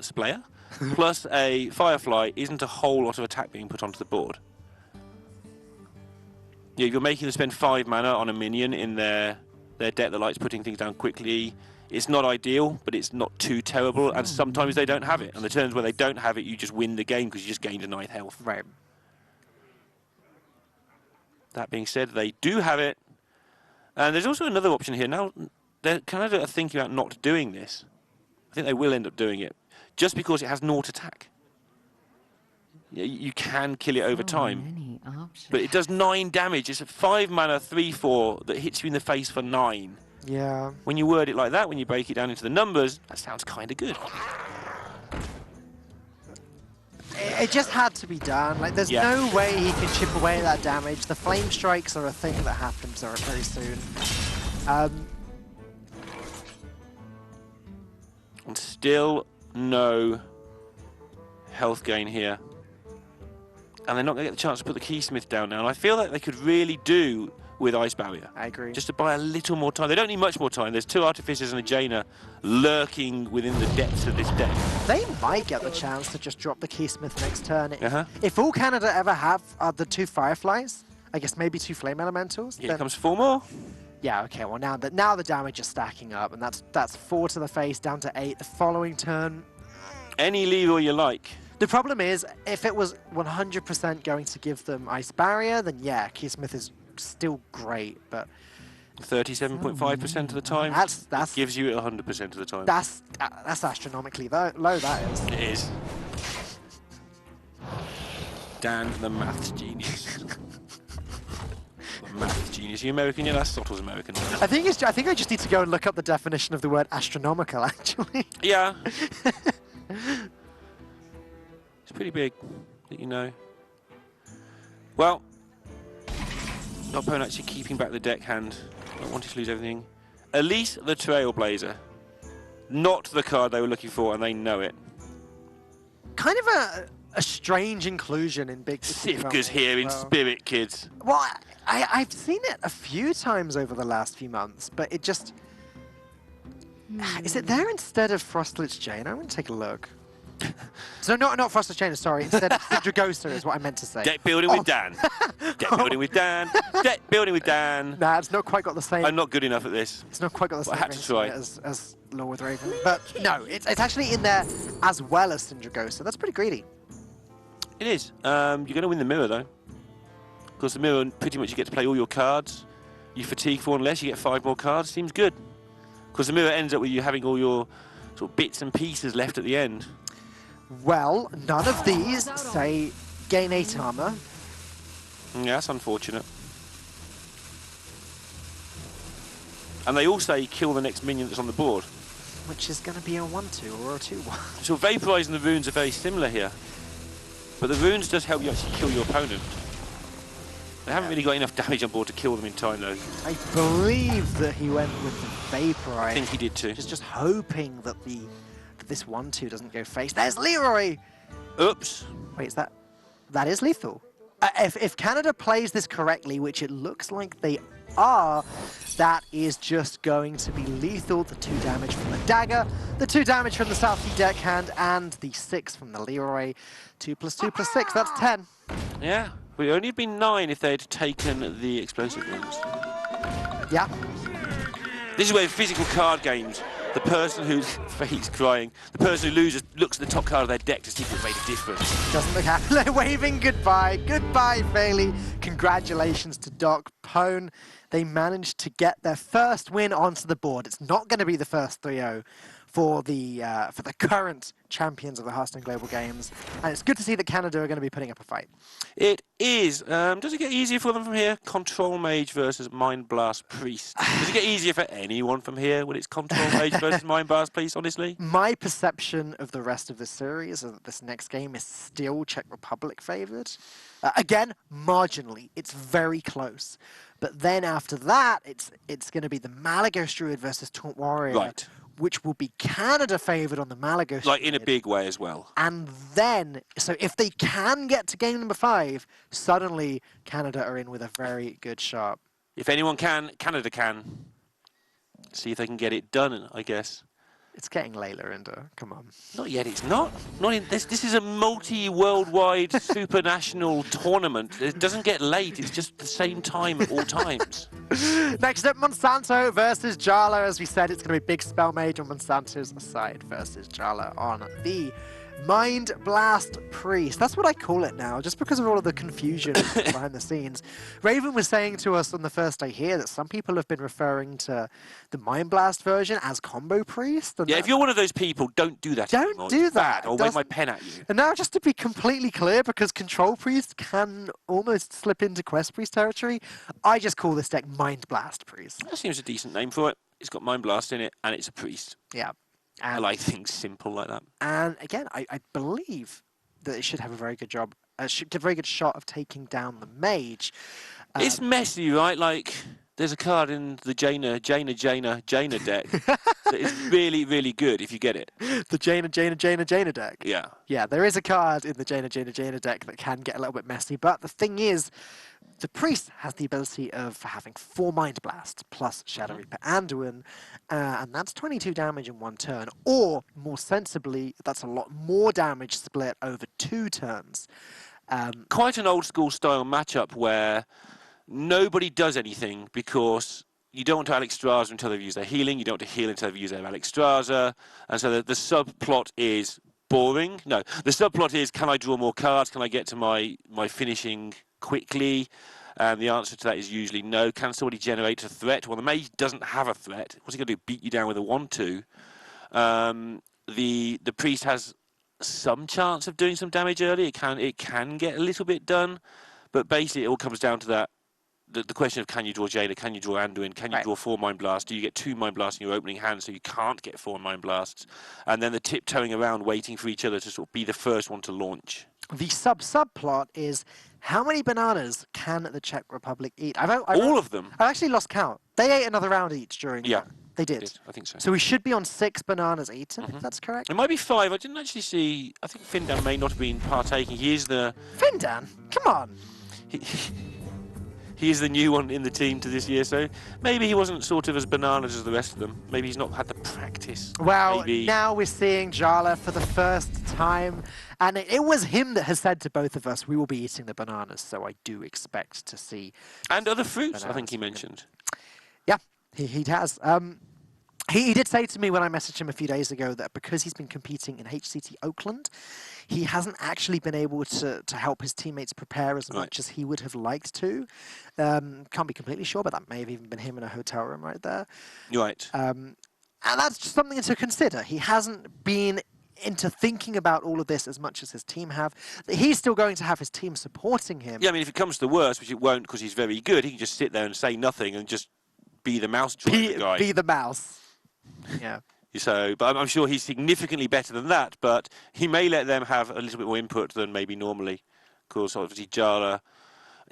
plus a Firefly isn't a whole lot of attack being put onto the board. Yeah, you're making them spend 5 mana on a minion in their deck that likes putting things down quickly. It's not ideal, but it's not too terrible, and sometimes they don't have it. And the turns where they don't have it, you just win the game because you just gained a 9 health. Right. That being said, they do have it. And there's also another option here. Now, they're kind of thinking about not doing this. I think they will end up doing it, just because it has 0 attack. You can kill it over time, but it does 9 damage. It's a 5 mana 3/4 that hits you in the face for 9. Yeah. When you word it like that, when you break it down into the numbers, that sounds kind of good. It just had to be done. Like, there's no way he can chip away that damage. The flame strikes are a thing that happens very soon. And still no health gain here. And they're not going to get the chance to put the Keysmith down now. And I feel like they could really do with Ice Barrier. I agree. Just to buy a little more time. They don't need much more time. There's 2 Artificers and a Jaina lurking within the depths of this deck. They might get the chance to just drop the Keysmith next turn. If all Canada ever have are the 2 Fireflies, I guess maybe 2 Flame Elementals. Here comes 4 more. Yeah, okay, well now the damage is stacking up, and that's 4 to the face, down to 8 the following turn. Any Leroy you like. The problem is, if it was 100% going to give them Ice Barrier, then yeah, Keysmith is still great, but 37.5% of the time. That gives you it 100% of the time. That's astronomically low. That is. It is. Dan, the maths genius. The maths genius. You American? Yeah, that's Sottle's American. I think I just need to go and look up the definition of the word astronomical. Actually. Yeah. It's pretty big, that you know. Well, the opponent actually keeping back the deck hand. Not wanting to lose everything. Elise the Trailblazer. Not the card they were looking for, and they know it. Kind of a strange inclusion in Big Sivka's here in spirit, kids. Well, I've seen it a few times over the last few months, but it just... Is it there instead of Frostlich Jane? I'm going to take a look. So not Frostlich Jane, sorry. Instead of Dragosa is what I meant to say. Deck building with Dan. Deck building with Dan. Deck building with Dan. Nah, it's not quite got the same... I'm not good enough at this. It's not quite got the same I had to try. as Law with Raven. But no, it's actually in there as well as Syndragosa. That's pretty greedy. It is. You're going to win the mirror, though. Because the mirror, pretty much you get to play all your cards. You fatigue for 1 less, you get 5 more cards. Seems good. Because the mirror ends up with you having all your sort of bits and pieces left at the end. Well, none of these say gain 8 armor. Yeah, that's unfortunate. And they all say kill the next minion that's on the board. Which is going to be a 1-2 or a 2-1. So Vaporize and the runes are very similar here. But the runes does help you actually kill your opponent. They haven't really got enough damage on board to kill them in time, though. I believe that he went with the Vaporize. I think he did too. Just hoping that this 1-2 doesn't go face. There's Leroy! Oops. Wait, is that is lethal? If Canada plays this correctly, which it looks like they are, that is just going to be lethal. The 2 damage from the dagger, the 2 damage from the Southie deckhand, and the 6 from the Leroy. 2 + 2 + 6, that's 10. Yeah, it would only have been 9 if they had taken the explosive ones. Yeah. This is where physical card games, the person who's Fate's crying, the person who loses looks at the top card of their deck to see if it's made a difference. Doesn't look happy. They're waving goodbye. Goodbye, Bailey. Congratulations to Doc Pone. They managed to get their first win onto the board. It's not going to be the first 3-0 for the current champions of the Hearthstone Global Games, and it's good to see that Canada are going to be putting up a fight. It is. Does it get easier for them from here? Control Mage versus Mind Blast Priest. Does it get easier for anyone from here when it's Control Mage versus Mind Blast Priest, honestly? My perception of the rest of the series is that this next game is still Czech Republic favoured. Again, marginally. It's very close. But then after that, it's going to be the Malygos Druid versus Taunt Warrior. Right. which will be Canada favoured on the Malygos. Like in a big way as well. And then, so if they can get to game number 5, suddenly Canada are in with a very good shot. If anyone can, Canada can. See if they can get it done, I guess. It's getting late, Lorinda. Come on. Not yet, it's not. Not in this. This is a multi-worldwide supranational tournament. It doesn't get late. It's just the same time at all times. Next up, Monsanto versus Jala. As we said, it's going to be big spell mage on Monsanto's side versus Jala on the Mind Blast Priest. That's what I call it now, just because of all of the confusion behind the scenes. Raven was saying to us on the first day here that some people have been referring to the Mind Blast version as Combo Priest. Yeah, if you're one of those people, don't do that Don't anymore. do It's that. bad. I'll wave my pen at you. And now, just to be completely clear, because Control Priest can almost slip into Quest Priest territory, I just call this deck Mind Blast Priest. That seems a decent name for it. It's got Mind Blast in it, and it's a priest. Yeah. I like things simple like that. And again, I believe that it should have a very good job, should get a very good shot of taking down the mage. It's messy, right? Like, there's a card in the Jaina deck that is really, really good if you get it. The Jaina deck. Yeah. Yeah, there is a card in the Jaina deck that can get a little bit messy, but the thing is, the priest has the ability of having 4 Mind Blasts plus Shadow Reaper Anduin, and that's 22 damage in 1 turn. Or, more sensibly, that's a lot more damage split over 2 turns. Quite an old school style matchup where nobody does anything because you don't want to Alexstrasza until they've used their healing, you don't want to heal until they've used their Alexstrasza, and so the subplot is boring. No, the subplot is, can I draw more cards? Can I get to my finishing quickly? And the answer to that is usually no. Can somebody generate a threat? Well, the mage doesn't have a threat. What's he going to do? Beat you down with a 1/2? The priest has some chance of doing some damage early. It can get a little bit done, but basically it all comes down to that. The question of, can you draw Jaina? Can you draw Anduin? Can you draw 4 Mind Blasts? Do you get 2 Mind Blasts in your opening hand so you can't get 4 Mind Blasts? And then the tiptoeing around waiting for each other to sort of be the first one to launch. The subplot is, how many bananas can the Czech Republic eat? All of them. I actually lost count. They ate another round each during. Yeah, they did. I think so. So we should be on 6 bananas eaten, if that's correct. It might be 5. I didn't actually see. I think Findan may not have been partaking. He is the. Findan, come on. He is the new one in the team to this year, so maybe he wasn't sort of as bananas as the rest of them. Maybe he's not had the practice. Well, maybe. Now we're seeing Jala for the first time, and it was him that has said to both of us, we will be eating the bananas, so I do expect to see... And other fruits, bananas. I think he mentioned. Yeah, he has. He did say to me when I messaged him a few days ago that because he's been competing in HCT Oakland, he hasn't actually been able to help his teammates prepare as much as he would have liked to. Can't be completely sure, but that may have even been him in a hotel room right there. Right. And that's just something to consider. He hasn't been into thinking about all of this as much as his team have. He's still going to have his team supporting him. Yeah, I mean, if it comes to the worst, which it won't because he's very good, he can just sit there and say nothing and just be the mouse driver guy. Be the mouse. Yeah. So, but I'm sure he's significantly better than that, but he may let them have a little bit more input than maybe normally. Of course, obviously, Jala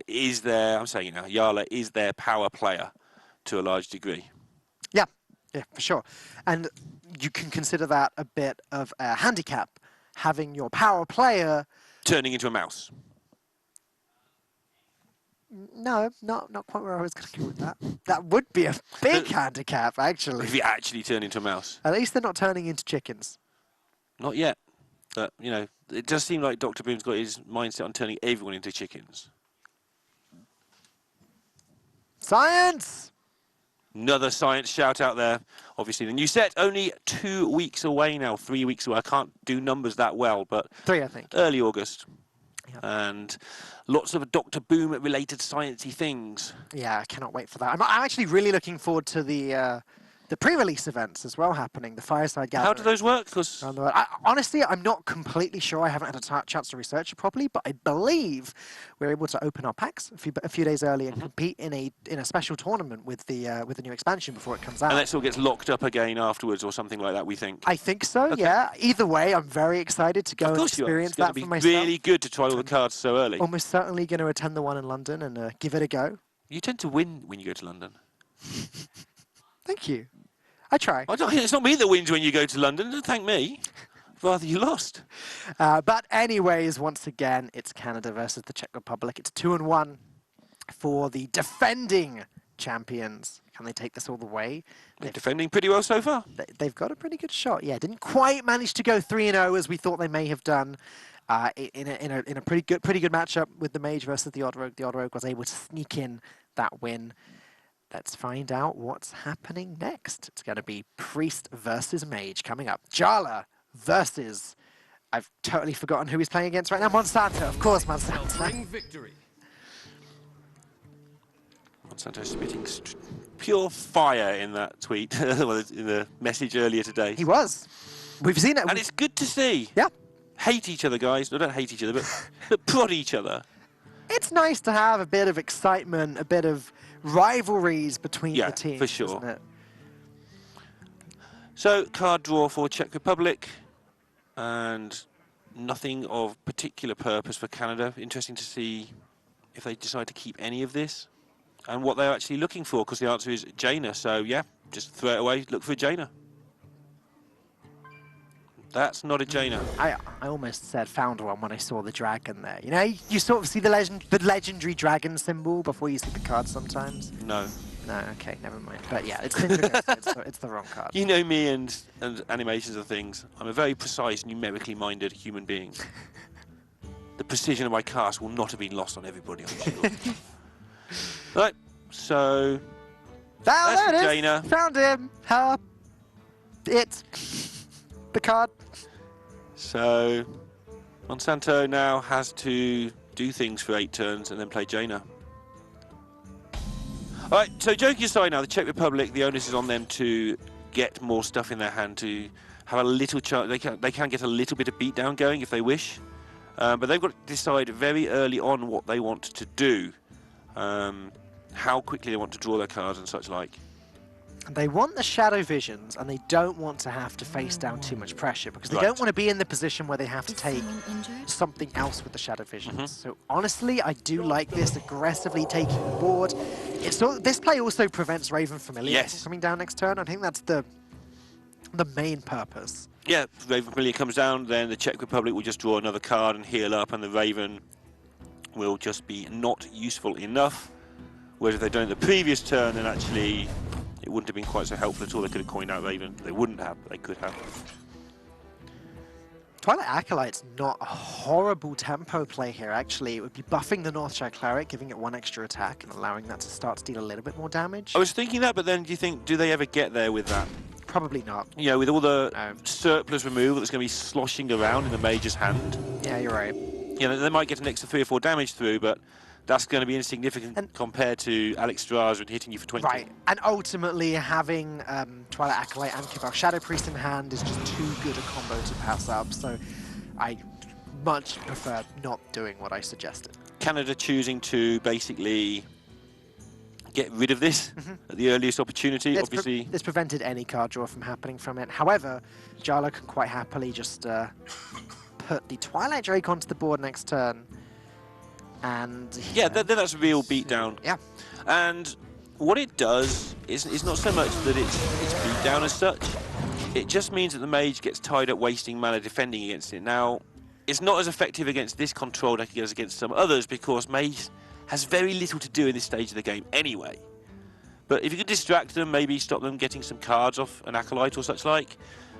is their, I'm saying it now, Jala is their power player to a large degree. Yeah, for sure. And you can consider that a bit of a handicap, having your power player... turning into a mouse. No, not quite where I was going to go with that. That would be a big handicap, actually. If you actually turn into a mouse. At least they're not turning into chickens. Not yet. But, you know, it does seem like Dr. Boom's got his mindset on turning everyone into chickens. Science! Another science shout out there. Obviously, the new set only 2 weeks away now, 3 weeks away. I can't do numbers that well, but 3, I think. Early August. Yep. And lots of Dr. Boom-related sciencey things. Yeah, I cannot wait for that. I'm actually really looking forward to the pre-release events as well happening, the Fireside Gathering. How do those work? Because honestly, I'm not completely sure. I haven't had a chance to research it properly, but I believe we're able to open our packs a few days early and compete in a special tournament with the new expansion before it comes out. And that still gets locked up again afterwards or something like that, we think. I think so, okay. Yeah. Either way, I'm very excited to go and experience that for myself. It's really good to try all the cards so early. Almost certainly going to attend the one in London and give it a go. You tend to win when you go to London. Thank you. I try. It's not me that wins when you go to London. Don't thank me. Rather you lost. But anyways, once again, it's Canada versus the Czech Republic. It's 2-1 for the defending champions. Can they take this all the way? They're defending pretty well so far. They've got a pretty good shot. Yeah, didn't quite manage to go 3-0 as we thought they may have done in a pretty good matchup with the mage versus the odd rogue. The odd rogue was able to sneak in that win. Let's find out what's happening next. It's going to be priest versus mage coming up. Jala versus, I've totally forgotten who he's playing against right now. Monsanto, of course, Monsanto. Victory. Monsanto spitting pure fire in that tweet, in the message earlier today. He was. We've seen it. And it's good to see. Yeah. Hate each other, guys. No, don't hate each other, but prod each other. It's nice to have a bit of excitement, a bit of rivalries between the teams. Yeah, for sure. Isn't it? So, card draw for Czech Republic, and nothing of particular purpose for Canada. Interesting to see if they decide to keep any of this and what they're actually looking for, because the answer is Jaina. So, yeah, just throw it away, look for a Jaina. That's not a Jaina. I almost said found one when I saw the dragon there. You know, you sort of see the legendary dragon symbol before you see the card sometimes. No. No, okay, never mind. But yeah, it's the wrong card. You know me and animations of things. I'm a very precise, numerically minded human being. The precision of my cast will not have been lost on everybody, I'm sure. Right, so that's There it is. Jaina. Found him. Her. It. The card. So Monsanto now has to do things for 8 turns and then play Jaina. All right, so joking aside now, the Czech Republic, the onus is on them to get more stuff in their hand, to have a little chance. They can get a little bit of beatdown going if they wish, but they've got to decide very early on what they want to do, how quickly they want to draw their cards and such like. They want the shadow visions, and they don't want to have to face down too much pressure, because they don't want to be in the position where they have to take something else with the shadow visions. So honestly, I do like this aggressively taking the board. This play also prevents Raven Familiar from coming down next turn. I think that's the main purpose. Yeah, Raven Familiar comes down, then the Czech Republic will just draw another card and heal up, and the Raven will just be not useful enough. Whereas if they'd done it the previous turn, then actually it wouldn't have been quite so helpful at all. They could have coined out Raven. They wouldn't have, but they could have. Twilight Acolyte's not a horrible tempo play here, actually. It would be buffing the North Czech Cleric, giving it 1 extra attack, and allowing that to start to deal a little bit more damage. I was thinking that, but then do they ever get there with that? Probably not. You know, with all the surplus removal that's going to be sloshing around in the Mage's hand. Yeah, you're right. You know, they might get an extra 3 or 4 damage through, but that's going to be insignificant compared to Alex Straza and hitting you for 20. Right, and ultimately having Twilight Acolyte and Kibal Shadow Priest in hand is just too good a combo to pass up, so I much prefer not doing what I suggested. Canada choosing to basically get rid of this at the earliest opportunity, obviously. This prevented any card draw from happening from it. However, Jala can quite happily just put the Twilight Drake onto the board next turn. And yeah, then that's a real beatdown. Yeah. And what it does is not so much that it's beatdown as such. It just means that the mage gets tied up wasting mana defending against it. Now, it's not as effective against this control deck as against some others, because mage has very little to do in this stage of the game anyway. But if you could distract them, maybe stop them getting some cards off an Acolyte or such like,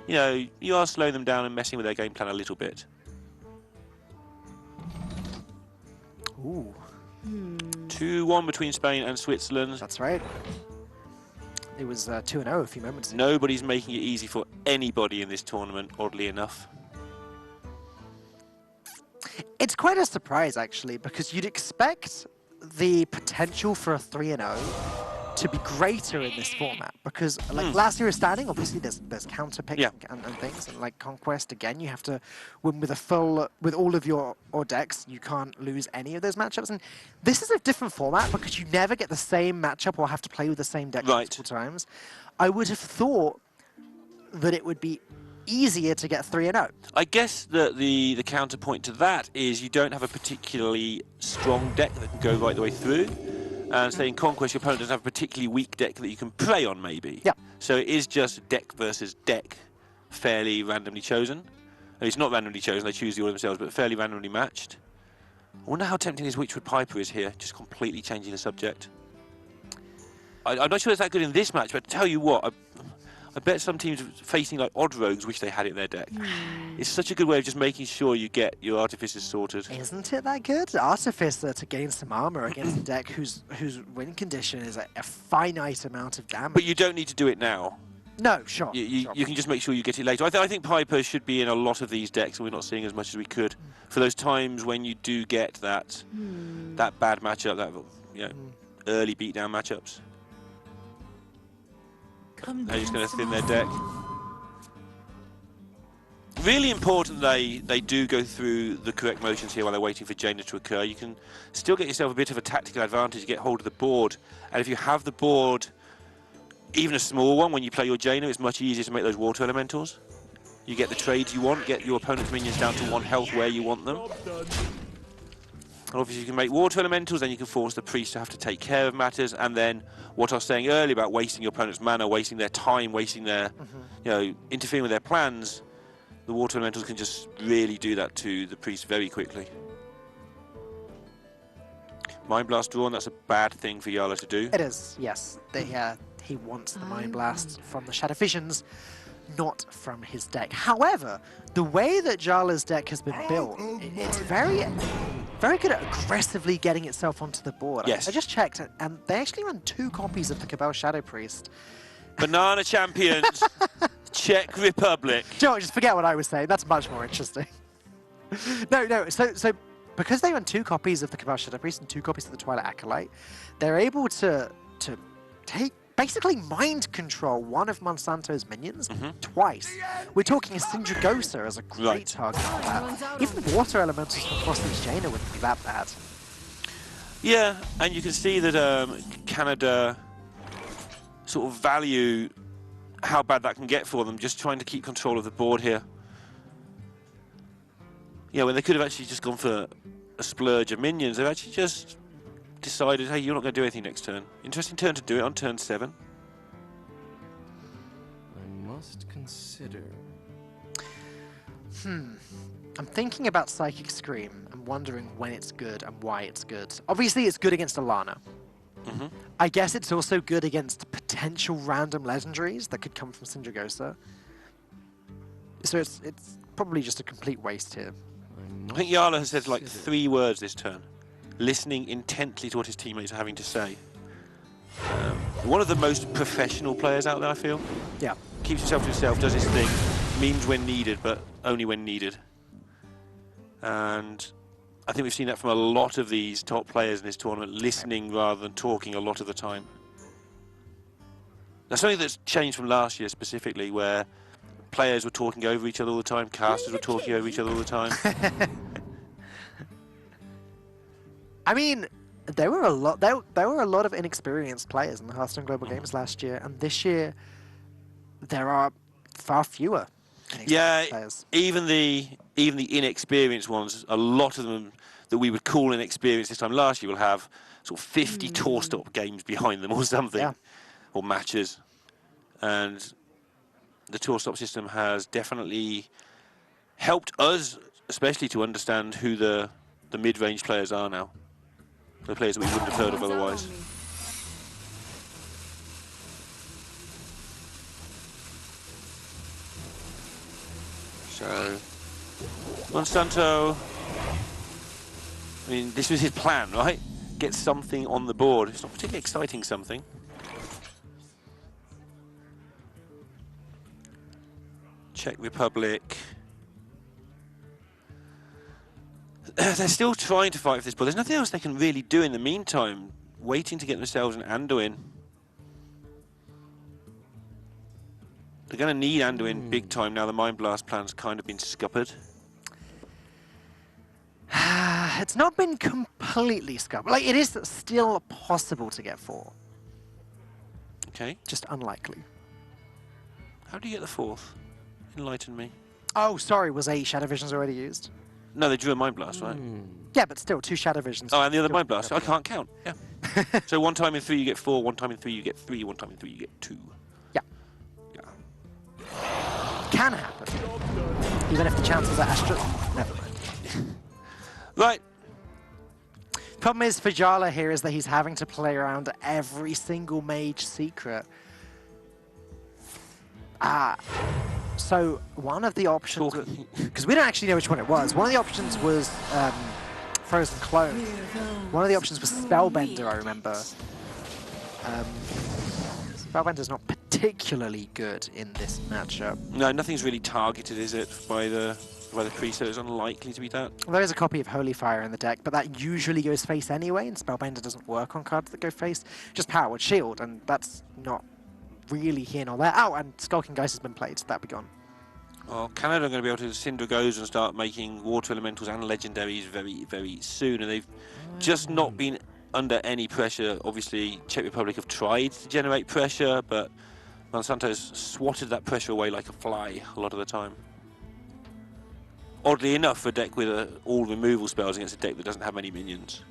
you know, you are slowing them down and messing with their game plan a little bit. Ooh. 2-1 between Spain and Switzerland. That's right. It was 2-0 a few moments ago. Nobody's making it easy for anybody in this tournament, oddly enough. It's quite a surprise, actually, because you'd expect the potential for a 3-0 to be greater in this format, because like last year is standing, obviously there's counter pick and things, and like Conquest again, you have to win with all of your decks. You can't lose any of those matchups, and this is a different format because you never get the same matchup or have to play with the same deck multiple times. I would have thought that it would be easier to get 3-0. I guess that the counterpoint to that is you don't have a particularly strong deck that can go right the way through. And say in Conquest, your opponent doesn't have a particularly weak deck that you can prey on, maybe. Yeah. So it is just deck versus deck, fairly randomly chosen. And it's not randomly chosen, they choose the order themselves, but fairly randomly matched. I wonder how tempting his Witchwood Piper is here, just completely changing the subject. I'm not sure it's that good in this match, but to tell you what, I bet some teams facing like odd rogues wish they had it in their deck. It's such a good way of just making sure you get your artificers sorted. Isn't it that good? Artificer to gain some armor against a deck whose win condition is a finite amount of damage. But you don't need to do it now. No, sure. You can just make sure you get it later. I think Piper should be in a lot of these decks, and we're not seeing as much as we could for those times when you do get that bad matchup, that early beatdown matchups. They're just going to thin their deck. Really important they do go through the correct motions here while they're waiting for Jaina to occur. You can still get yourself a bit of a tactical advantage to get hold of the board, and if you have the board, even a small one, when you play your Jaina, it's much easier to make those water elementals. You get the trades you want, get your opponent's minions down to 1 health where you want them. And obviously you can make water elementals, then you can force the priest to have to take care of matters, and then what I was saying earlier about wasting your opponent's mana, wasting their time, wasting their, interfering with their plans, the water elementals can just really do that to the priest very quickly. Mind Blast drawn, that's a bad thing for Jarla to do. It is, yes. He wants the Mind Blast from the Shadow Visions, not from his deck. However, the way that Jarla's deck has been built, it's very good at aggressively getting itself onto the board. Yes. I just checked, and they actually run 2 copies of the Cabal Shadow Priest. Banana Champions, Czech Republic. Joe, just forget what I was saying. That's much more interesting. No. So because they run 2 copies of the Cabal Shadow Priest and 2 copies of the Twilight Acolyte, they're able to basically mind control one of Monsanto's minions twice. We're talking a Sindragosa as a great target for that. Even water elementals from Frosty's Jaina wouldn't be that bad. Yeah, and you can see that Canada sort of value how bad that can get for them, just trying to keep control of the board here. Yeah, when they could have actually just gone for a splurge of minions, they've actually just decided, hey, you're not going to do anything next turn. Interesting turn to do it on turn 7. I must consider. I'm thinking about Psychic Scream. I'm wondering when it's good and why it's good. Obviously, it's good against Alana. I guess it's also good against potential random legendaries that could come from Sindragosa. So it's probably just a complete waste here. I think Jarla has said like 3 words this turn. Listening intently to what his teammates are having to say. One of the most professional players out there, I feel. Yeah. Keeps himself to himself, does his thing, memes when needed, but only when needed. And I think we've seen that from a lot of these top players in this tournament, listening rather than talking a lot of the time. That's something that's changed from last year specifically, where players were talking over each other all the time, casters were talking over each other all the time. I mean, there were a lot of inexperienced players in the Hearthstone Global Games last year, and this year there are far fewer inexperienced players. even the inexperienced ones, a lot of them that we would call inexperienced this time last year will have sort of 50 tour stop games behind them or something, or matches. And the tour stop system has definitely helped us, especially to understand who the mid-range players are now. The players that we wouldn't have heard of otherwise. So, Monsanto, I mean, this was his plan, right? Get something on the board. It's not particularly exciting something. Czech Republic. They're still trying to fight for this, but there's nothing else they can really do in the meantime. Waiting to get themselves an Anduin. They're going to need Anduin big time now. The Mind Blast plan's kind of been scuppered. It's not been completely scuppered. Like, it is still possible to get 4. Okay. Just unlikely. How do you get the 4th? Enlighten me. Oh, sorry. Was 8 Shadow Visions already used? No, they drew a Mind Blast, right? Yeah, but still, 2 Shadow Visions. Oh, and the other Mind Blast. I can't count. Yeah. So 1 time in 3 you get 4, 1 time in 3 you get 3, 1 time in 3 you get 2. Yeah. Yeah. Can happen. Even if the chances are never mind. Right. Problem is for Jala here is that he's having to play around every single mage secret. So one of the options, because we don't actually know which one it was. One of the options was Frozen Clone. One of the options was Spellbender, I remember. Spellbender's not particularly good in this matchup. No, nothing's really targeted, is it, by the priest, so it's unlikely to be that. Well, there is a copy of Holy Fire in the deck, but that usually goes face anyway, and Spellbender doesn't work on cards that go face. Just Power Word Shield, and that's not really here nor there. Oh, and Skulking Geist has been played, so that'll be gone. Well, Canada are going to be able to Cinder Goes and start making Water Elementals and Legendaries very, very soon, and they've just not been under any pressure. Obviously, Czech Republic have tried to generate pressure, but Monsanto's swatted that pressure away like a fly a lot of the time. Oddly enough, for a deck with all removal spells against a deck that doesn't have many minions.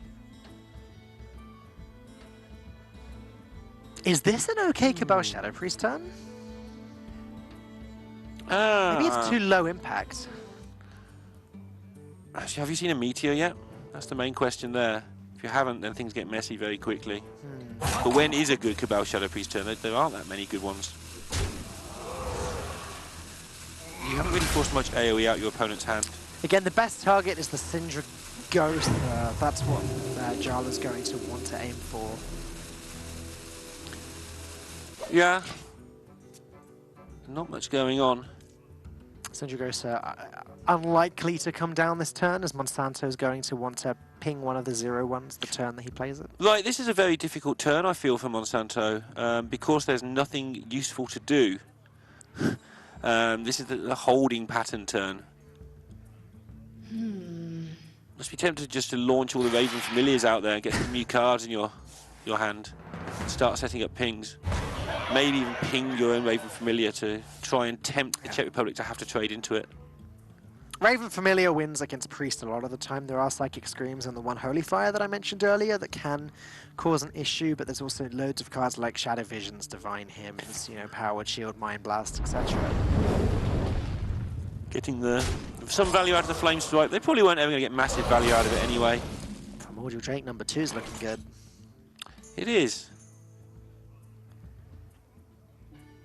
Is this an okay Cabal Shadow Priest turn? Maybe it's too low impact. Actually, have you seen a Meteor yet? That's the main question there. If you haven't, then things get messy very quickly. But when is a good Cabal Shadow Priest turn? There aren't that many good ones. You haven't really forced much AoE out your opponent's hand. Again, the best target is the Syndra Ghost. That's what Jala's going to want to aim for. Yeah. Not much going on. Syndra Ghost unlikely to come down this turn, as Monsanto's going to want to ping one of the 0/1s the turn that he plays it. Right, this is a very difficult turn, I feel, for Monsanto, because there's nothing useful to do. This is the holding pattern turn. Must be tempted just to launch all the Raven Familiars out there and get some new cards in your hand. Start setting up pings. Maybe even ping your own Raven Familiar to try and tempt the Czech Republic to have to trade into it. Raven Familiar wins against Priest a lot of the time. There are Psychic Screams and the one Holy Fire that I mentioned earlier that can cause an issue, but there's also loads of cards like Shadow Visions, Divine Hymns, you know, Power Word Shield, Mind Blast, etc. Getting some value out of the Flame Strike. They probably weren't ever going to get massive value out of it anyway. Primordial Drake number 2 is looking good. It is.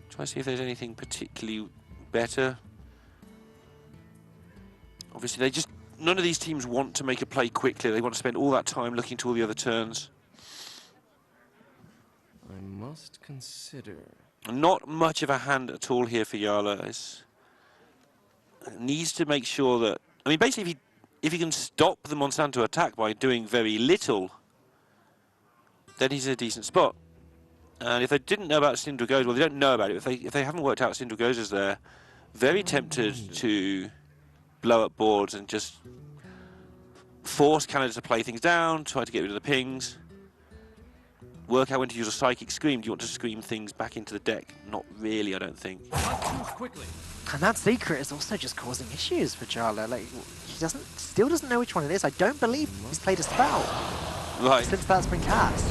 Try to see if there's anything particularly better. Obviously, none of these teams want to make a play quickly. They want to spend all that time looking to all the other turns. I must consider. Not much of a hand at all here for Jarla. Needs to make sure that... I mean, basically, if he can stop the Monsanto attack by doing very little, then he's in a decent spot. And if they didn't know about Syndra Goes, well, they don't know about it. If they haven't worked out Syndra Goes as they're very tempted to blow up boards and just force Canada to play things down, try to get rid of the pings, work out when to use a Psychic Scream. Do you want to scream things back into the deck? Not really, I don't think. And that secret is also just causing issues for Jala. Like, he still doesn't know which one it is. I don't believe he's played a spell since that's been cast.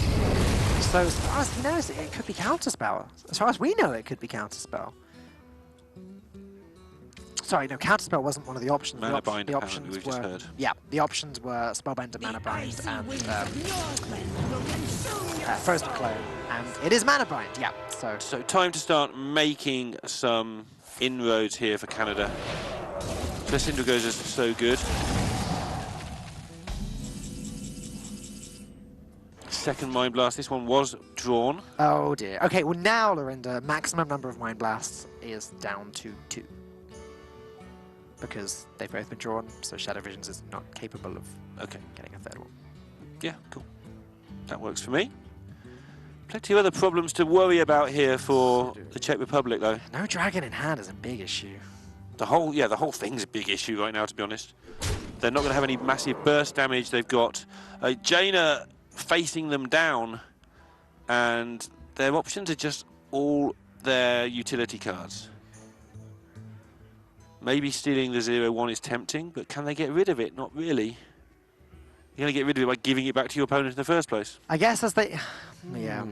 So as far as he knows, it could be Counterspell. As far as we know, it could be Counterspell. Sorry, no, Counterspell wasn't one of the options. Mana Bind, the options we've were, just heard. Yeah, the options were Spellbender, Mana Bind, and Frozen Clone. And it is Mana Bind, yeah. So time to start making some inroads here for Canada. The Syndra Goes is so good. Second Mind Blast. This one was drawn. Oh dear. Okay, well now, Lorinda, maximum number of Mind Blasts is down to 2. Because they've both been drawn, so Shadow Visions is not capable of getting a third one. Yeah, cool. That works for me. Plenty of other problems to worry about here for the Czech Republic, though. No dragon in hand is a big issue. The whole thing's a big issue right now, to be honest. They're not going to have any massive burst damage. They've got Jaina facing them down, and their options are just all their utility cards. Maybe stealing the 0/1 is tempting, but can they get rid of it? Not really. You're going to get rid of it by giving it back to your opponent in the first place. I guess as they... Yeah.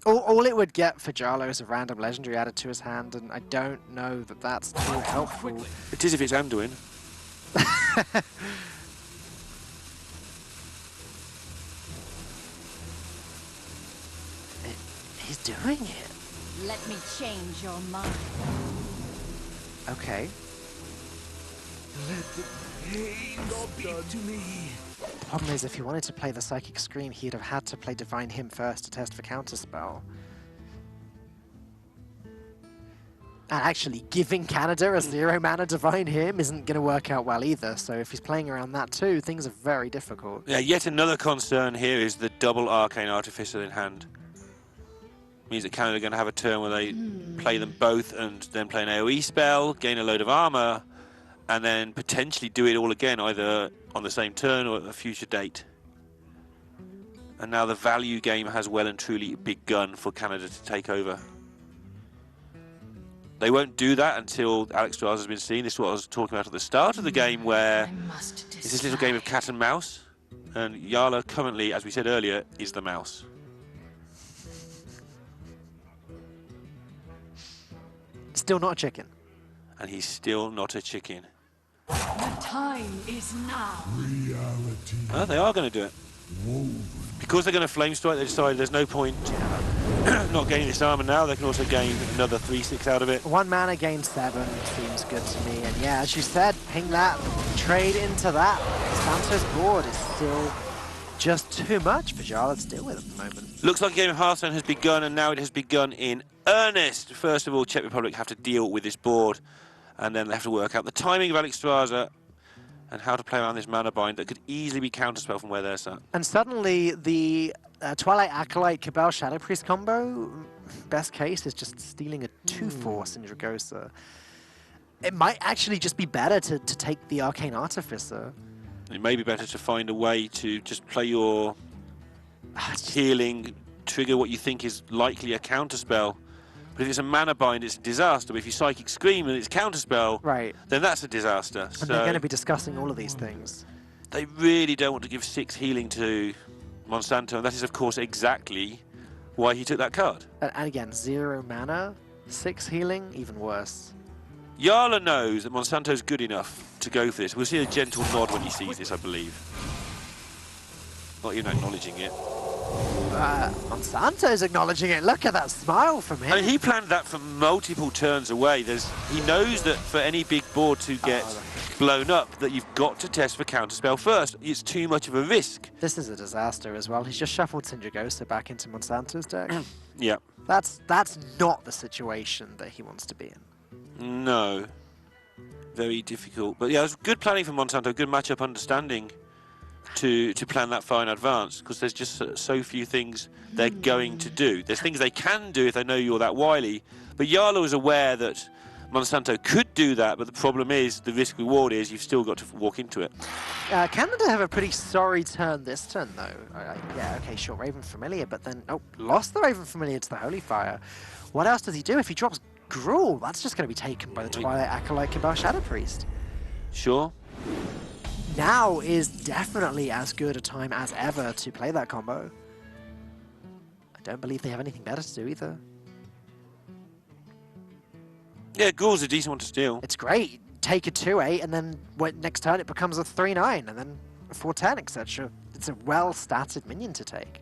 All it would get for Jarlo is a random legendary added to his hand, and I don't know that that's too helpful. It is if it's Anduin. He's doing it. Let me change your mind. Okay. Let the pain speak to me. The problem is, if he wanted to play the Psychic Screen, he'd have had to play Divine Hymn first to test for Counterspell. And actually, giving Canada a 0-mana Divine Hymn isn't going to work out well either, so if he's playing around that too, things are very difficult. Yeah, yet another concern here is the double Arcane Artificer in hand. Means that Canada are going to have a turn where they play them both and then play an AoE spell, gain a load of armor, and then potentially do it all again, either on the same turn or at a future date. And now the value game has well and truly begun for Canada to take over. They won't do that until Alexstrasza has been seen. This is what I was talking about at the start of the game, where it's this little game of cat and mouse, and Jarl currently, as we said earlier, is the mouse. Still not a chicken. And he's still not a chicken. The time is now. Reality. Oh, they are going to do it. Because they're going to flame strike, they decided there's no point not gaining this armor now. They can also gain another 3/6 out of it. 1 mana, gain 7 seems good to me. And yeah, as you said, ping that, trade into that. Santos board is still just too much for Jarl to deal with at the moment. Looks like a game of Hearthstone has begun, and now it has begun in earnest. First of all, Czech Republic have to deal with this board, and then they have to work out the timing of Alexstrasza and how to play around this mana bind that could easily be counterspell from where they're sat. And suddenly the Twilight Acolyte Cabal Shadow Priest combo, best case, is just stealing a 2/4 Sindragosa. It might actually just be better to take the Arcane Artificer. It may be better to find a way to just play your healing, trigger what you think is likely a counterspell. But if it's a mana bind, it's a disaster. But if you Psychic Scream and it's counterspell, right, then that's a disaster. And they're going to be discussing all of these things. They really don't want to give 6 healing to Monsanto, and that is, of course, exactly why he took that card. And again, 0 mana, 6 healing, even worse. Jarl knows that Monsanto's good enough to go for this. We'll see a gentle nod when he sees this, I believe. Not even acknowledging it. Monsanto's acknowledging it. Look at that smile from him. I mean, he planned that from multiple turns away. He knows that for any big board to get blown up, that you've got to test for counterspell first. It's too much of a risk. This is a disaster as well. He's just shuffled Sindragosa back into Monsanto's deck. Yeah. That's not the situation that he wants to be in. No. Very difficult. But yeah, it was good planning for Monsanto, good matchup understanding to plan that far in advance, because there's just so few things they're going to do. There's things they can do if they know you're that wily, but Jarl was aware that Monsanto could do that, but the problem is, the risk-reward is, you've still got to walk into it. Canada have a pretty sorry turn this turn, though. Yeah, okay, sure, Raven Familiar, but then, lost the Raven Familiar to the Holy Fire. What else does he do? If he drops Gruul, that's just going to be taken by the Twilight Acolyte Cabal Shadow Priest. Sure. Now is definitely as good a time as ever to play that combo. I don't believe they have anything better to do either. Yeah, Gruul's a decent one to steal. It's great. Take a 2/8, and then next turn it becomes a 3/9, and then a 4/10, etc. It's a well-statted minion to take.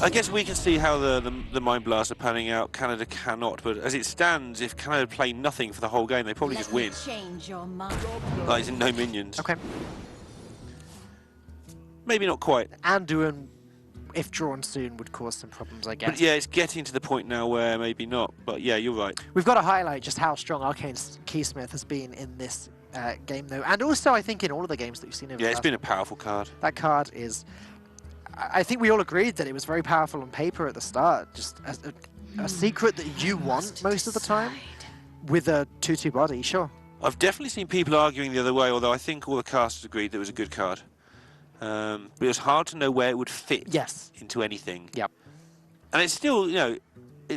I guess we can see how the Mind Blasts are panning out. Canada cannot, but as it stands, if Canada play nothing for the whole game, they probably just win. Change your mind. Like, no minions. Okay. Maybe not quite. Anduin, if drawn soon, would cause some problems, I guess. But yeah, it's getting to the point now where maybe not. But yeah, you're right. We've got to highlight just how strong Arcane Keysmith has been in this game, though. And also, I think, in all of the games that we've seen over Yeah, it's been a powerful card. That card is... I think we all agreed that it was very powerful on paper at the start. Just a secret that you want most of the time with a 2/2 body, sure. I've definitely seen people arguing the other way, although I think all the casters agreed that it was a good card. But it was hard to know where it would fit into anything. Yep. And it's still, you know,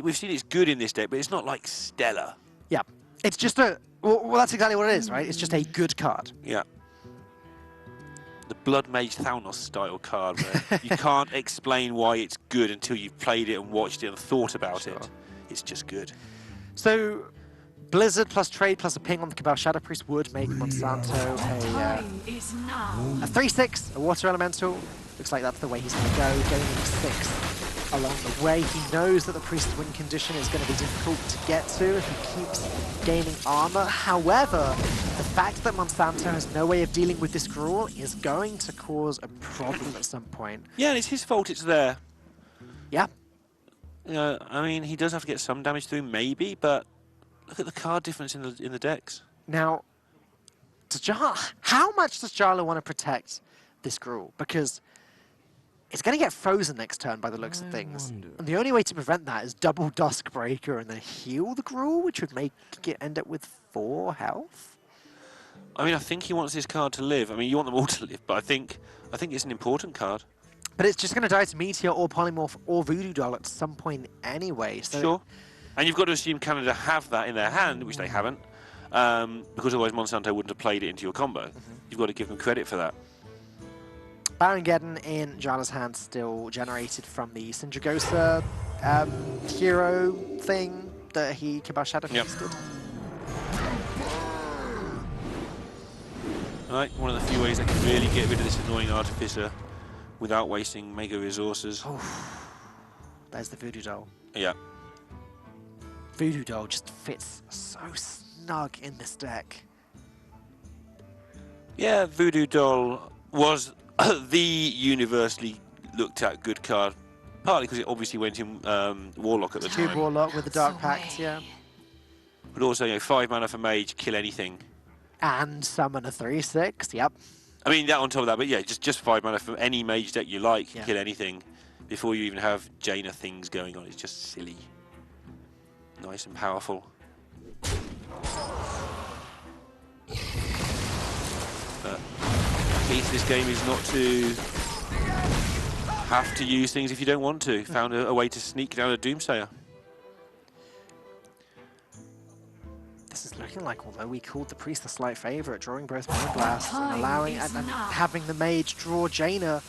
we've seen it's good in this deck, but it's not like stellar. Yeah. It's just a... Well, that's exactly what it is, right? It's just a good card. Yeah. the Blood Mage Thanos style card where you can't explain why it's good until you've played it and watched it and thought about it. It's just good. So, Blizzard plus trade plus a ping on the Cabal Shadow Priest would make Monsanto Time is now. a 3/6, a water elemental. Looks like that's the way he's going to go, gaining 6 along the way. He knows that the Priest's win condition is going to be difficult to get to if he keeps gaining armor. However, the fact that Monsanto has no way of dealing with this Gruul is going to cause a problem at some point. Yeah, and it's his fault it's there. Yeah. I mean, he does have to get some damage through, maybe, but look at the card difference in the decks. Now, how much does Jarla want to protect this Gruul? Because it's going to get frozen next turn by the looks of things. And the only way to prevent that is double Duskbreaker and then heal the Gruul, which would make it end up with 4 health. I mean, I think he wants this card to live. I mean, you want them all to live, but I think it's an important card. But it's just going to die to Meteor or Polymorph or Voodoo Doll at some point anyway. So Sure. And you've got to assume Canada have that in their hand, which they haven't, because otherwise Monsanto wouldn't have played it into your combo. You've got to give them credit for that. Baron Geddon in Jarla's hand still generated from the Syndragosa hero thing that he Cabal Shadow Priested. Right, one of the few ways they can really get rid of this annoying Artificer without wasting mega resources. Oh, there's the Voodoo Doll. Yeah. Voodoo Doll just fits so snug in this deck. Yeah, Voodoo Doll was the universally looked at good card, partly because it obviously went in Warlock at the Cube time. Warlock with the Dark Pact, yeah. But also, 5 mana for Mage, kill anything. And summon a 3/6, yep. I mean, that on top of that, but yeah, just 5 mana for any Mage deck you like, Yeah. kill anything, before you even have Jaina things going on. It's just silly. Nice and powerful. But the key to this game is not to have to use things if you don't want to. Found a way to sneak down a Doomsayer. This is looking like, although we called the Priest a slight favourite, drawing both Mind Blasts and allowing and having the Mage draw Jaina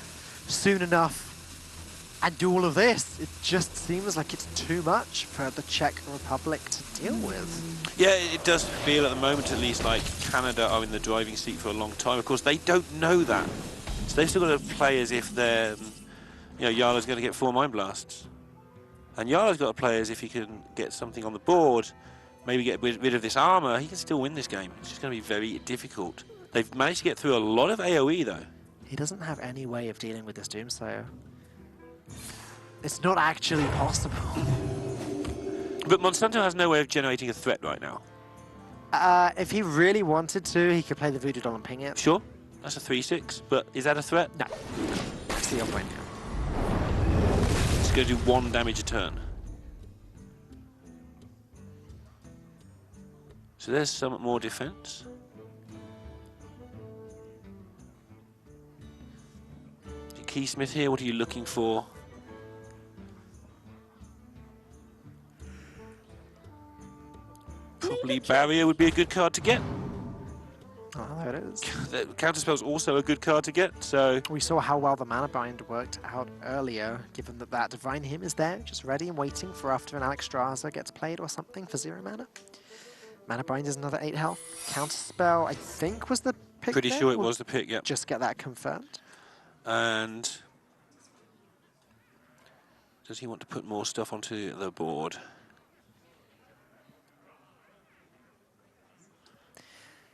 soon enough and do all of this, it just seems like it's too much for the Czech Republic to deal with. Yeah, it does feel at the moment at least like Canada are in the driving seat for a long time. Of course, they don't know that. So they've still got to play as if they're, Jarla's going to get 4 Mind Blasts. And Jarla's got to play as if he can get something on the board, maybe get rid of this armor. He can still win this game. It's just going to be very difficult. They've managed to get through a lot of AoE though. He doesn't have any way of dealing with this Doomsayer. It's not actually possible. But Monsanto has no way of generating a threat right now. If he really wanted to, he could play the Voodoo Doll and ping it. Sure, that's a 3/6, but is that a threat? No. I see your point now. It's going to do 1 damage a turn. So there's some more defense. Keysmith here, what are you looking for? Probably Barrier would be a good card to get. Oh, there it is. The Counterspell's also a good card to get, so... We saw how well the Mana Bind worked out earlier, given that Divine Hymn is there, just ready and waiting for after an Alexstrasza gets played or something for 0 mana. Mana Bind is another 8 health. Counterspell, I think, was the pick. Pretty there. sure it We'll was the pick, yep. just get that confirmed. And... does he want to put more stuff onto the board?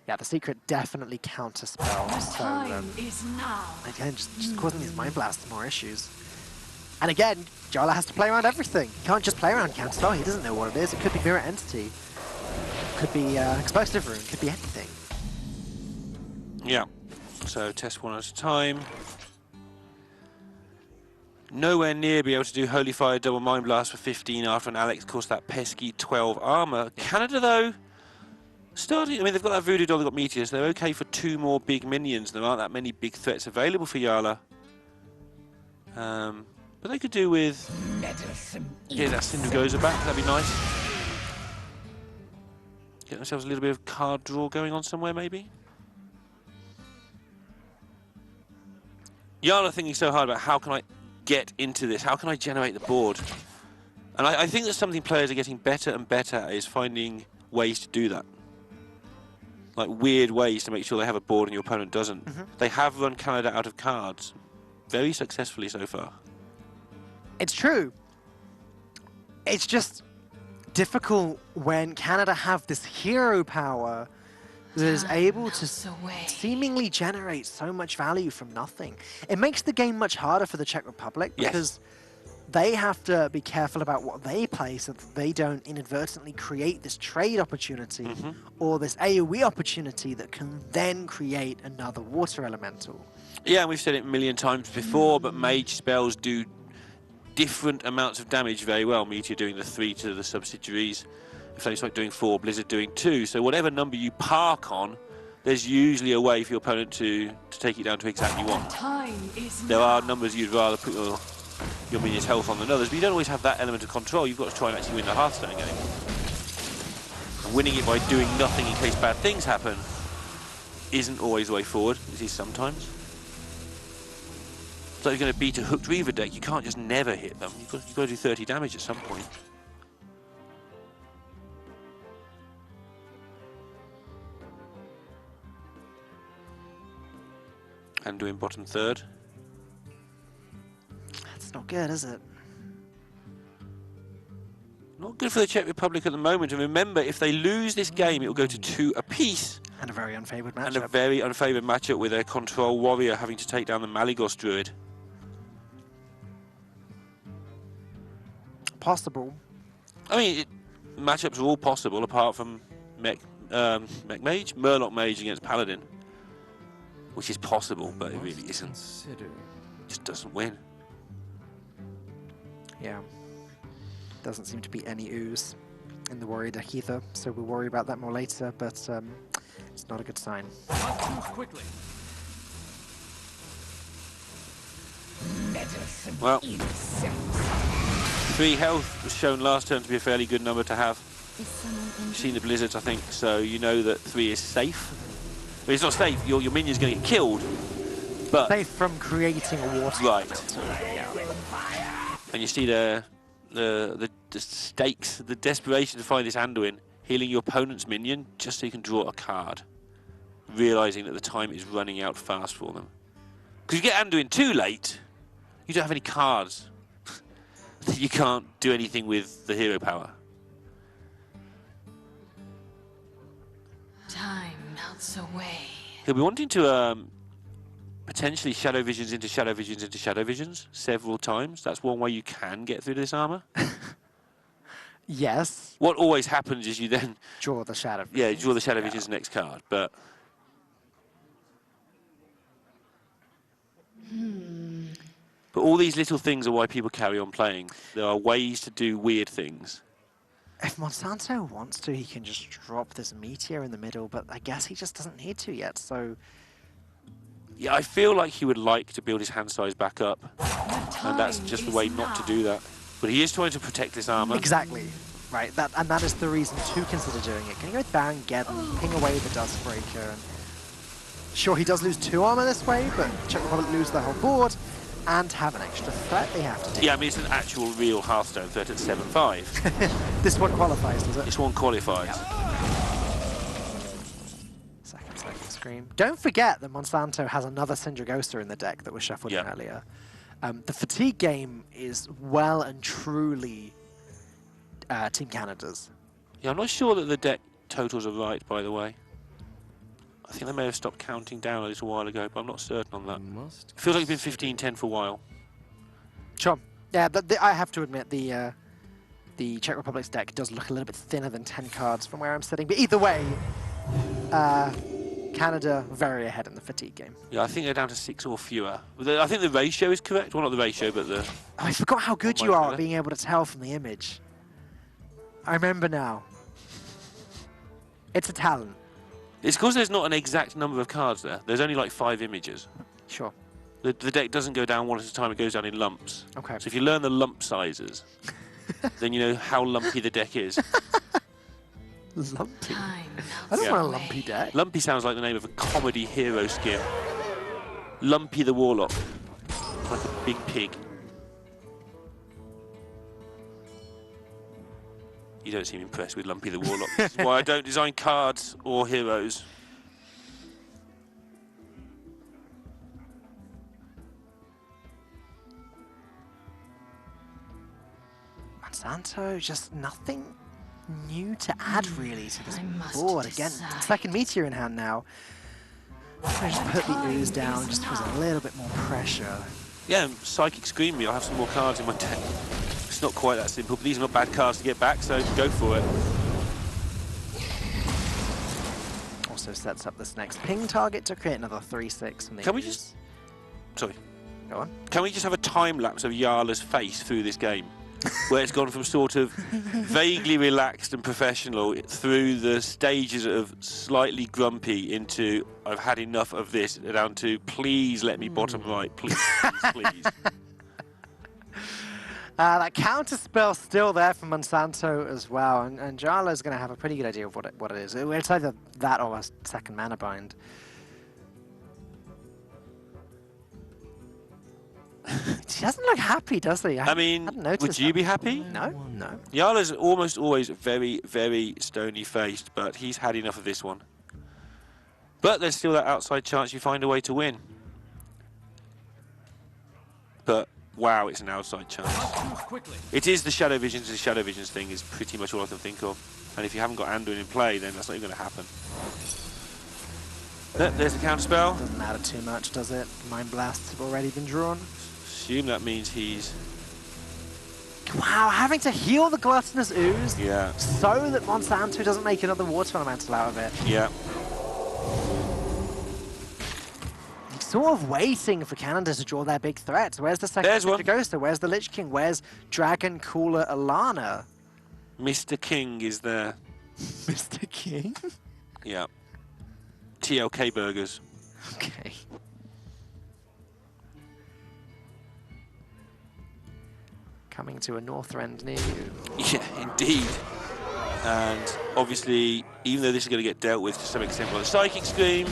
Yeah, the secret definitely counterspell. So, Time is now. again, just causing these Mind Blasts more issues. And again, Jarla has to play around everything. He can't just play around counterspell. He doesn't know what it is. It could be Mirror Entity. It could be Explosive Rune. It could be anything. Yeah. So test 1 at a time. Nowhere near be able to do Holy Fire double Mind Blast for 15 after an Alex cost that pesky 12 armor. Canada, though, starting... I mean, they've got that Voodoo Doll, they've got Meteors. They're okay for 2 more big minions. There aren't that many big threats available for Jarla. But they could do with... get that Syndragosa back. That'd be nice. Get themselves a little bit of card draw going on somewhere, maybe. Y'all are thinking so hard about how can I get into this? How can I generate the board? And I think that's something players are getting better and better at, is finding ways to do that. Like weird ways to make sure they have a board and your opponent doesn't. They have run Canada out of cards very successfully so far. It's true. It's just difficult when Canada have this hero power that is able to seemingly generate so much value from nothing. It makes the game much harder for the Czech Republic because they have to be careful about what they play so that they don't inadvertently create this trade opportunity or this AoE opportunity that can then create another water elemental. Yeah, and we've said it a million times before, but mage spells do different amounts of damage very well. Meteor doing the 3 to the subsidiaries, Flamestrike doing 4, Blizzard doing 2. So whatever number you park on, there's usually a way for your opponent to take it down to exactly 1. There are numbers you'd rather put your minion's health on than others, but you don't always have that element of control. You've got to try and actually win the Hearthstone game. And winning it by doing nothing in case bad things happen isn't always the way forward. It is sometimes. So if you're going to beat a Hooked Reaver deck, you can't just never hit them. You've got to do 30 damage at some point. And doing bottom third. That's not good, is it? Not good for the Czech Republic at the moment. And remember, if they lose this game, it will go to 2 apiece. And a very unfavoured matchup. And a very unfavoured matchup with their control warrior having to take down the Malygos druid. Possible. I mean, matchups are all possible apart from mage, Murloc mage against Paladin, which is possible, but it really isn't. Just doesn't win. Yeah. Doesn't seem to be any ooze in the warrior deck either, so we'll worry about that more later, but it's not a good sign. Quickly. Well, 3 health was shown last turn to be a fairly good number to have. You've seen the blizzards, I think, so you know that 3 is safe. But it's not safe, your minion's going to get killed, but... Safe from creating a water. Right. And you see the stakes, the desperation to find this Anduin, healing your opponent's minion just so you can draw a card, realising that the time is running out fast for them. Because you get Anduin too late, you don't have any cards. You can't do anything with the hero power. Time melts away. He'll be wanting to potentially Shadow Visions into Shadow Visions into Shadow Visions several times. That's one way you can get through this armor. Yes. What always happens is you then... Draw the Shadow Visions. Yeah, draw the Shadow Visions next card, but... But all these little things are why people carry on playing. There are ways to do weird things. If Monsanto wants to, he can just drop this meteor in the middle, but I guess he just doesn't need to yet, so... Yeah, I feel like he would like to build his hand size back up, and that's just the way not to do that. But he is trying to protect this armor. Exactly. Right, and that is the reason to consider doing it. Can you go with Baron Geddon, ping away the Dustbreaker, and... Sure, he does lose 2 armor this way, but Czech Republic lose the whole board, and have an extra threat they have to take. Yeah, I mean, it's an actual real Hearthstone threat at 7-5. This one qualifies, does it? This one qualifies. Yep. Second scream. Don't forget that Monsanto has another Syndragosa in the deck that was shuffled in earlier. The fatigue game is well and truly Team Canada's. Yeah, I'm not sure that the deck totals are right, by the way. I think they may have stopped counting down a little while ago, but I'm not certain on that. It feels like it's been 15-10 for a while. Sure. Yeah, I have to admit the Czech Republic's deck does look a little bit thinner than 10 cards from where I'm sitting. But either way, Canada very ahead in the fatigue game. Yeah, I think they're down to 6 or fewer. I think the ratio is correct. Well, not the ratio, but the... Oh, I forgot how good you are at being able to tell from the image. I remember now. It's a talent. It's because there's not an exact number of cards there. There's only like 5 images. Sure. The deck doesn't go down one at a time, it goes down in lumps. Okay. So if you learn the lump sizes, then you know how lumpy the deck is. Lumpy? I don't want a lumpy deck. Lumpy sounds like the name of a comedy hero skin. Lumpy the Warlock. like a big pig. You don't seem impressed with Lumpy the Warlock. This is why I don't design cards or heroes. Monsanto, just nothing new to add really to this I must board. Again, decide. second meteor in hand now. I just put the ooze down, just was a little bit more pressure. Yeah, Psychic Scream me. I'll have some more cards in my deck. It's not quite that simple, but these are not bad cards to get back, so go for it. Also sets up this next ping target to create another 3/6 from the Can we ooze. just... Sorry. Go on. Can we just have a time lapse of Jarla's face through this game? Where it's gone from sort of vaguely relaxed and professional through the stages of slightly grumpy into I've had enough of this, down to please let me bottom right, please, please. That counter spell's still there for Monsanto as well, and Jarla's going to have a pretty good idea of what it is. It's either that or a second mana bind. He doesn't look happy, does he? I mean, hadn't noticed would you that. be happy? No, no. Jarla's almost always very, very stony-faced, but he's had enough of this one. But there's still that outside chance you find a way to win. But, wow, it's an outside chance. It is the Shadow Visions. The Shadow Visions thing is pretty much all I can think of. And if you haven't got Anduin in play, then that's not even going to happen. There's the counterspell. Doesn't matter too much, does it? Mind Blasts have already been drawn. Assume that means he's... Wow, having to heal the Gluttonous Ooze Yeah, so that Monsanto doesn't make another Water Elemental out of it. yeah. He's sort of waiting for Canada to draw their big threats. Where's the second There's one. Ghoster? Where's the Lich King? Where's Dragon Cooler Alana? Mr. King is there. Mr. King? Yeah. TLK burgers. Okay. Coming to a north end near you. Yeah, indeed. And obviously, even though this is going to get dealt with to some extent by the Psychic Scream,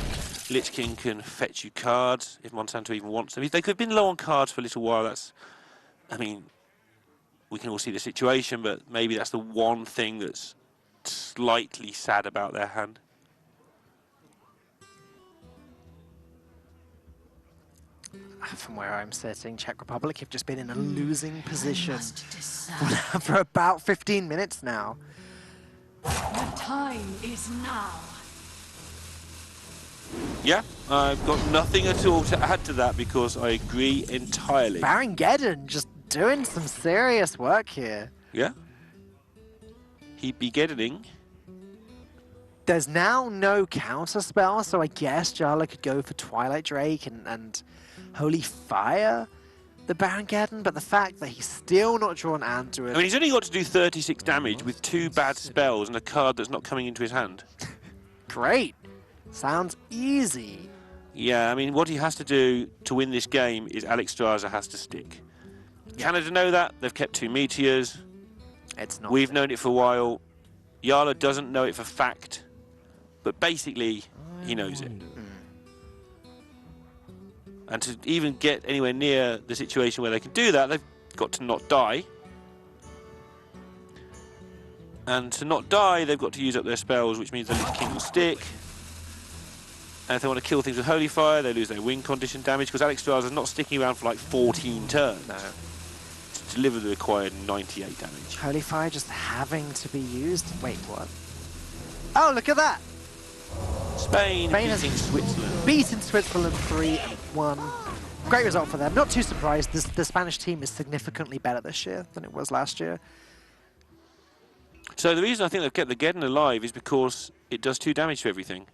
Lich King can fetch you cards if Monsanto even wants them. They could have been low on cards for a little while. That's, I mean, we can all see the situation, but maybe that's the one thing that's slightly sad about their hand. From where I'm sitting, Czech Republic have just been in a losing position I must decide. for about 15 minutes now. The time is now. Yeah, I've got nothing at all to add to that because I agree entirely. Baron Geddon just doing some serious work here. Yeah. He'd be getting. There's now no counter spell, so I guess Jarla could go for Twilight Drake and Holy Fire the Baron Geddon, but the fact that he's still not drawn Anduin. I mean, he's only got to do 36 damage with 2 bad spells and a card that's not coming into his hand. Great. Sounds easy. Yeah, I mean, what he has to do to win this game is Alex Straza has to stick. Canada know that. They've kept 2 meteors. It's not. We've known it for a while. Jarla doesn't know it for fact, but basically, he knows it. And to even get anywhere near the situation where they can do that, they've got to not die. And to not die, they've got to use up their spells, which means the Lich King will stick. And if they want to kill things with Holy Fire, they lose their win condition damage, because Alex Straza is not sticking around for like 14 turns. No. To deliver the required 98 damage. Holy Fire just having to be used. Wait, what? Oh, look at that! Spain Spain beating has Switzerland. Beaten Switzerland 3-1. Great result for them. Not too surprised. The Spanish team is significantly better this year than it was last year. So the reason I think they've kept the Geddon alive is because it does 2 damage to everything.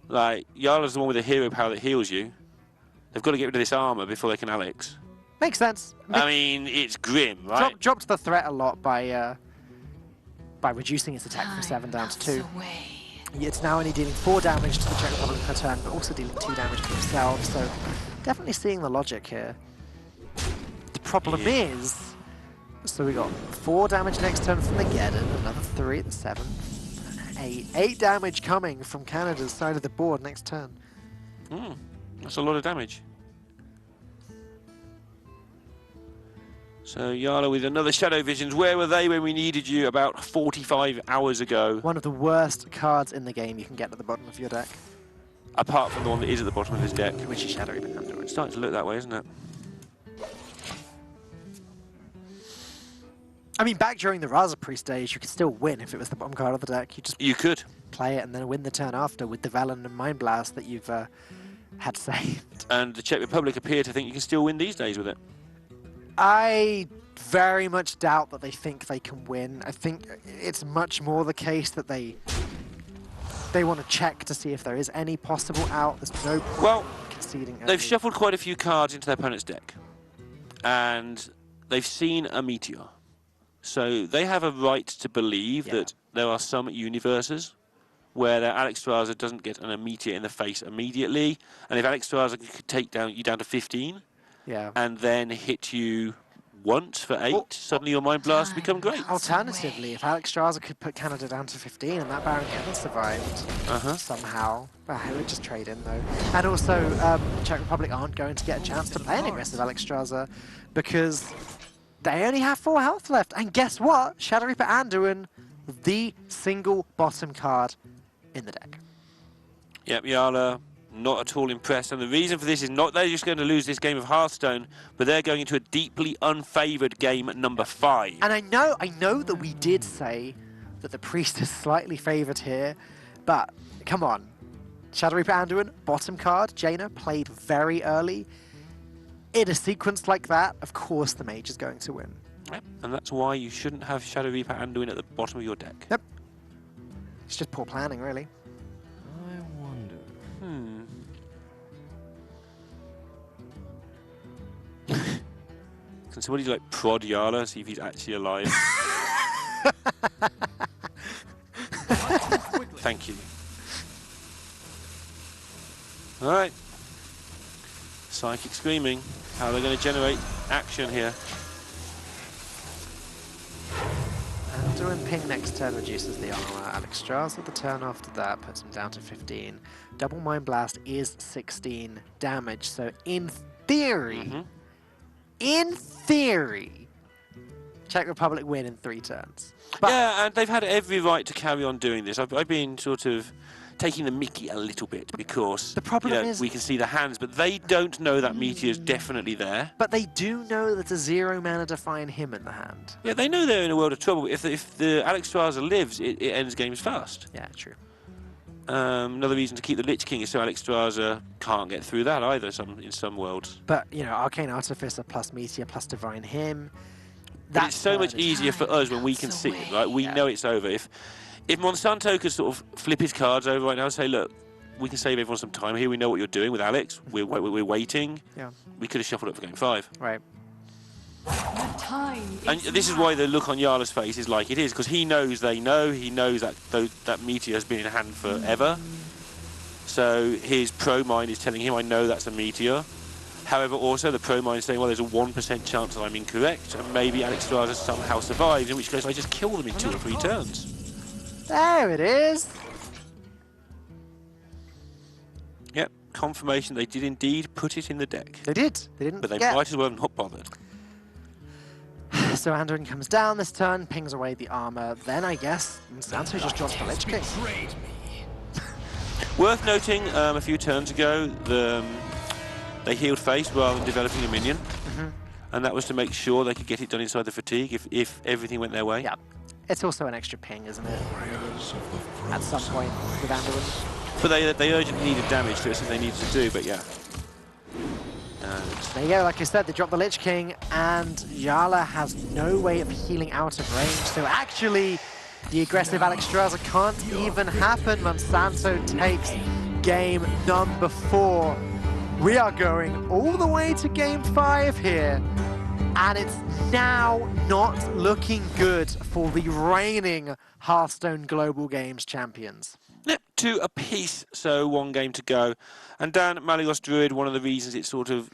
Like, Jarla's the one with the hero power that heals you. They've got to get rid of this armor before they can Alex. Makes sense. I mean, it's grim, right? Dropped the threat a lot by reducing its attack from 7 down to 2. Melts away. It's now only dealing 4 damage to the Czech Republic per turn, but also dealing 2 damage to itself, so definitely seeing the logic here. The problem is, so we got 4 damage next turn from the Geddon, another 3 at the 7, 8. 8 damage coming from Canada's side of the board next turn. That's a lot of damage. So Yala with another Shadow Visions. Where were they when we needed you about 45 hours ago? One of the worst cards in the game you can get at the bottom of your deck, Apart from the one that is at the bottom of his deck. which is Shadow Reaper Andor. It's starting to look that way, isn't it? I mean, back during the Razapri stage, you could still win if it was the bottom card of the deck. You just You could. play it and then win the turn after with the Valen and Mind Blast that you've had saved. And the Czech Republic appear to think you can still win these days with it. I very much doubt that they think they can win. I think it's much more the case that they want to check to see if there is any possible out. There's no point conceding. They've shuffled quite a few cards into their opponent's deck. And they've seen a meteor. So they have a right to believe that there are some universes where their Alexstrasza doesn't get an meteor in the face immediately. And if Alexstrasza could take you down to 15 and then hit you once for 8, suddenly your Mind Blast become great. Alternatively, if Alexstrasza could put Canada down to 15 and that Baron Geddon survived somehow, it would just trade in though. And also, Czech Republic aren't going to get a chance to play an aggressive Alexstrasza because they only have 4 health left. And guess what? Shadow Reaper Anduin, the single bottom card in the deck. Yep, Yala, not at all impressed. And the reason for this is not they're just going to lose this game of Hearthstone, but they're going into a deeply unfavoured game at number 5. And I know that we did say that the Priest is slightly favoured here, but come on. Shadow Reaper Anduin, bottom card, Jaina played very early. In a sequence like that, of course the mage is going to win. Yep, and that's why you shouldn't have Shadow Reaper Anduin at the bottom of your deck. Yep. It's just poor planning, really. I wonder. Can somebody like prod Yala, see if he's actually alive? Thank you. Alright. Psychic Screaming. How are they going to generate action here? Anduin ping next turn reduces the armor. Alexstrasza the turn after that puts him down to 15. Double Mind Blast is 16 damage, so in theory, Czech Republic win in 3 turns. But yeah, and they've had every right to carry on doing this. I've been sort of taking the mickey a little bit because the problem is we can see the hands, but they don't know that meteor is definitely there. But they do know that a 0 mana Define Him in the hand. Yeah, they know they're in a world of trouble. If the Alexstrasza lives, it ends games fast. Yeah, true. Another reason to keep the Lich King is so Alexstrasza can't get through that either in some worlds. But, you know, Arcane Artificer plus Meteor plus Divine Him. But it's so much easier for us when we can see it, right? We know it's over. If Monsanto could sort of flip his cards over right now and say, look, we can save everyone some time here. We know what you're doing with Alex. We're waiting. Yeah. We could have shuffled up for game 5. Right. The time And this is why the look on Yala's face is like it is, because he knows they know. He knows that that meteor has been in hand forever. So his pro mind is telling him, I know that's a meteor. However, also the pro mind is saying, well, there's a 1% chance that I'm incorrect, and maybe Alexstrasza somehow survives, in which case I just kill them in 2 or 3 turns. There it is. Yep, confirmation they did indeed put it in the deck. They did. They didn't But they forget. might as well have not bothered. So Anduin comes down this turn, pings away the armor. Then I guess Monsanto just drops the Lich King. Betrayed me. Worth noting, a few turns ago, they healed face rather than developing a minion. And that was to make sure they could get it done inside the fatigue if everything went their way. Yeah. It's also an extra ping, isn't it? At some point with Anduin. But they urgently needed damage to it, so they needed to do, but yeah. There you go, like I said, they dropped the Lich King, and Yala has no way of healing out of range. So actually, the aggressive Alexstrasza can't even happen. Monsanto takes game number 4. We are going all the way to game 5 here. And it's now not looking good for the reigning Hearthstone Global Games champions. Yep, 2 apiece, so 1 game to go. And Dan, Malygos Druid, one of the reasons it sort of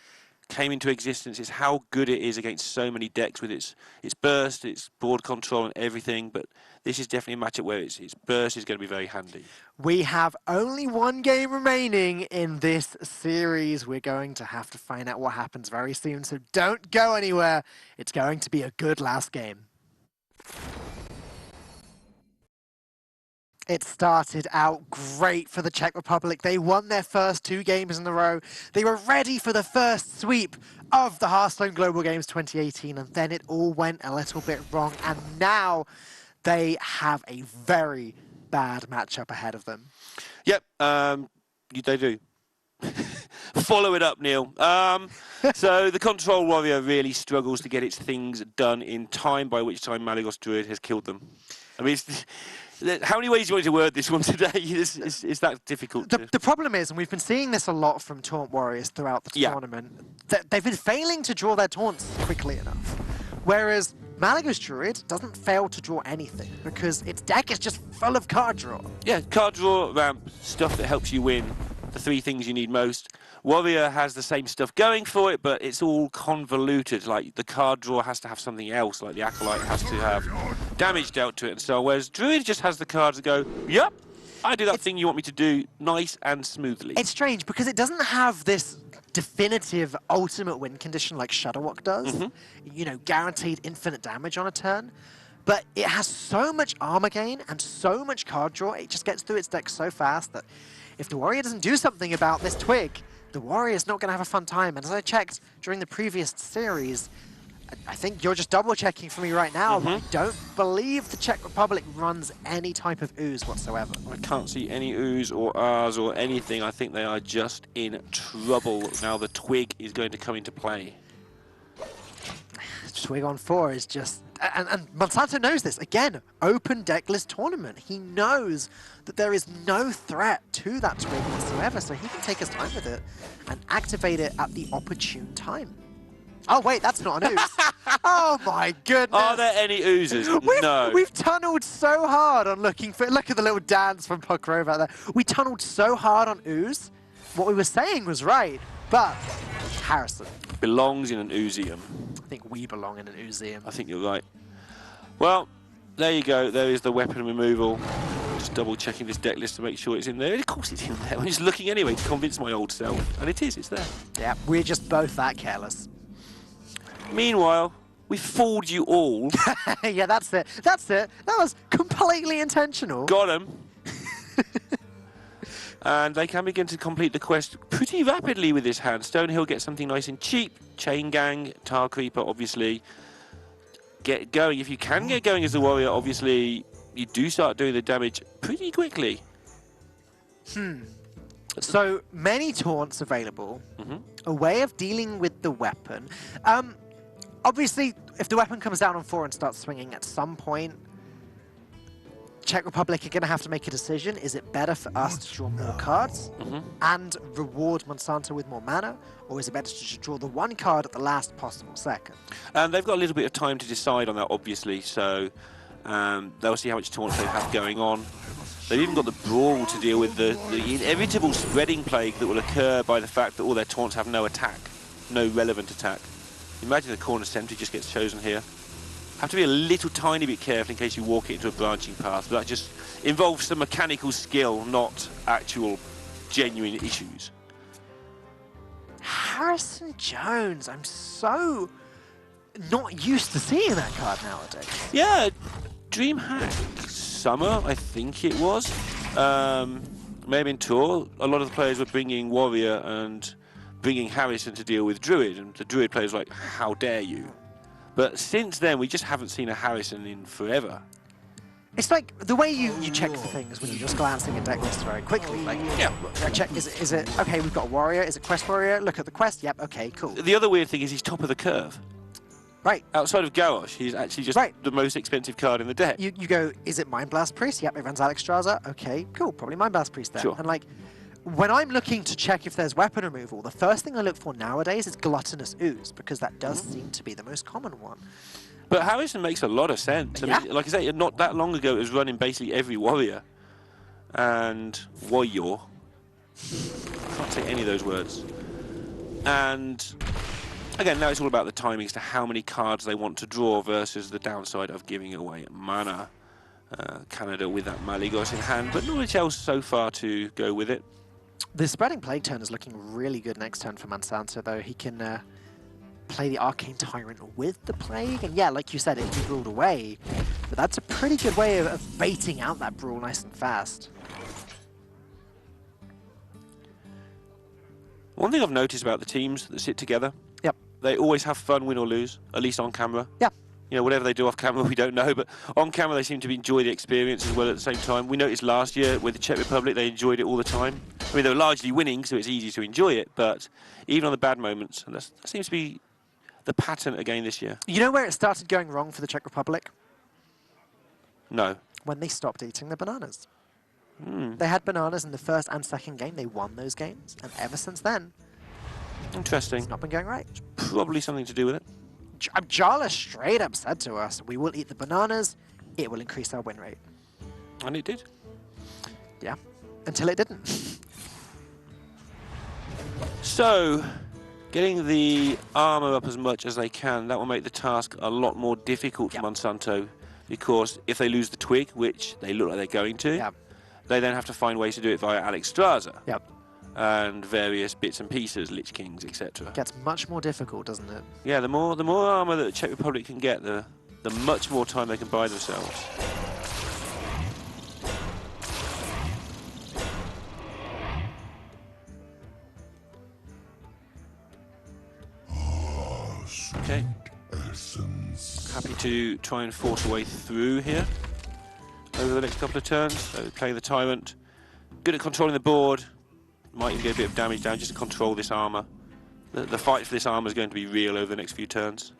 came into existence is how good it is against so many decks with its burst, its board control and everything. But this is definitely a matchup where its burst is going to be very handy. We have only one game remaining in this series. We're going to have to find out what happens very soon, so don't go anywhere. It's going to be a good last game. It started out great for the Czech Republic. They won their first 2 games in a row. They were ready for the first sweep of the Hearthstone Global Games 2018, and then it all went a little bit wrong, and now they have a very bad matchup ahead of them. Yep, they do. Follow it up, Neil. So the Control Warrior really struggles to get its things done in time, by which time Malygos Druid has killed them. I mean, how many ways do you want to word this one today? Is that difficult? The problem is, and we've been seeing this a lot from Taunt Warriors throughout the tournament, that they've been failing to draw their taunts quickly enough. Whereas Malygos Druid doesn't fail to draw anything because its deck is just full of card draw. Yeah, card draw, ramp, stuff that helps you win. The 3 things you need most. Warrior has the same stuff going for it, but it's all convoluted. Like, the card draw has to have something else, like the Acolyte has to have damage dealt to it and so on. Whereas Druid just has the cards that go, yep, I do that thing you want me to do nice and smoothly. It's strange because it doesn't have this definitive ultimate win condition like Shadowwalk does. You know, guaranteed infinite damage on a turn. But it has so much armor gain and so much card draw, it just gets through its deck so fast that if the Warrior doesn't do something about this twig, the Warrior's not going to have a fun time. And as I checked during the previous series, I think you're just double-checking for me right now, but I don't believe the Czech Republic runs any type of ooze whatsoever. I can't see any ooze or R's or anything. I think they are just in trouble. Now the twig is going to come into play. Twig on 4 is just... And Monsanto knows this. Again, open decklist tournament. He knows that there is no threat to that twig whatsoever, so he can take his time with it and activate it at the opportune time. Oh, wait, that's not an ooze. Oh, my goodness. Are there any oozes? No. We've tunneled so hard on looking for... Look at the little dance from Puck Rove out there. We tunneled so hard on ooze. What we were saying was right, but Harrison belongs in an oozium. I think we belong in an oozium. I think you're right. Well, there you go. There is the weapon removal. Just double checking this deck list to make sure it's in there. Of course it's in there. I'm just looking anyway to convince my old self. And it is, it's there. Yeah, we're just both that careless. Meanwhile, we fooled you all. Yeah, that's it. That's it. That was completely intentional. Got him. And they can begin to complete the quest pretty rapidly with this hand. Stonehill gets something nice and cheap. Chain Gang, Tar Creeper, obviously. Get going. If you can get going as a warrior, obviously, you do start doing the damage pretty quickly. So, many taunts available. A way of dealing with the weapon. Obviously, if the weapon comes down on 4 and starts swinging at some point, Czech Republic are going to have to make a decision. Is it better for us to draw more cards and reward Monsanto with more mana? Or is it better to just draw the one card at the last possible second? And they've got a little bit of time to decide on that, obviously. So they'll see how much taunts they have going on. They've even got the Brawl to deal with the inevitable spreading plague that will occur by the fact that all their taunts have no attack. No relevant attack. Imagine the corner sentry just gets chosen here. Have to be a little tiny bit careful in case you walk it into a branching path, but that just involves some mechanical skill, not actual genuine issues. Harrison Jones, I'm so not used to seeing that card nowadays. Yeah, DreamHack Summer, I think it was. Maybe in Tour, a lot of the players were bringing Warrior and bringing Harrison to deal with Druid, and the Druid players were like, how dare you? But since then, we just haven't seen a Harrison in forever. It's like the way you check for things when you're just glancing at deck lists very quickly. Like, Yeah. check, is it, okay, we've got a warrior, is it quest warrior? Look at the quest, yep, okay, cool. The other weird thing is he's top of the curve. Right. Outside of Garrosh, he's actually just the most expensive card in the deck. You go, is it Mind Blast Priest? Yep, it runs Alex Straza. Okay, cool, probably Mind Blast Priest then. Sure. And like, when I'm looking to check if there's weapon removal, the first thing I look for nowadays is Gluttonous Ooze, because that does seem to be the most common one. But Harrison makes a lot of sense. I mean, like I say, not that long ago, it was running basically every warrior. And warrior. Can't say any of those words. And again, now it's all about the timing as to how many cards they want to draw versus the downside of giving away mana. Canada with that Malygos in hand, but not much else so far to go with it. The Spreading Plague turn is looking really good next turn for Monsanto, though. He can play the Arcane Tyrant with the Plague, and yeah, like you said, it can be ruled away, but that's a pretty good way of baiting out that Brawl nice and fast. One thing I've noticed about the teams that sit together, Yep. they always have fun, win or lose, at least on camera. Yeah. You know, whatever they do off camera, we don't know, but on camera they seem to enjoy the experience as well at the same time. We noticed last year with the Czech Republic, they enjoyed it all the time. I mean, they were largely winning, so it's easy to enjoy it, but even on the bad moments, and that seems to be the pattern again this year. You know where it started going wrong for the Czech Republic? No. When they stopped eating the bananas. They had bananas in the first and second game. They won those games, and ever since then, Interesting. it's not been going right. Probably something to do with it. Jala straight up said to us, we will eat the bananas, it will increase our win rate. And it did. Yeah, until it didn't. So, getting the armor up as much as they can, that will make the task a lot more difficult for Monsanto, because if they lose the twig, which they look like they're going to, they then have to find ways to do it via Alex Straza. Yep. And various bits and pieces, Lich Kings, etc. Gets much more difficult, doesn't it? Yeah, the more armor that the Czech Republic can get, the much more time they can buy themselves. Okay. Happy to try and force a way through here over the next couple of turns. So playing the Tyrant, good at controlling the board. Might even get a bit of damage down just to control this armor. The fight for this armor is going to be real over the next few turns.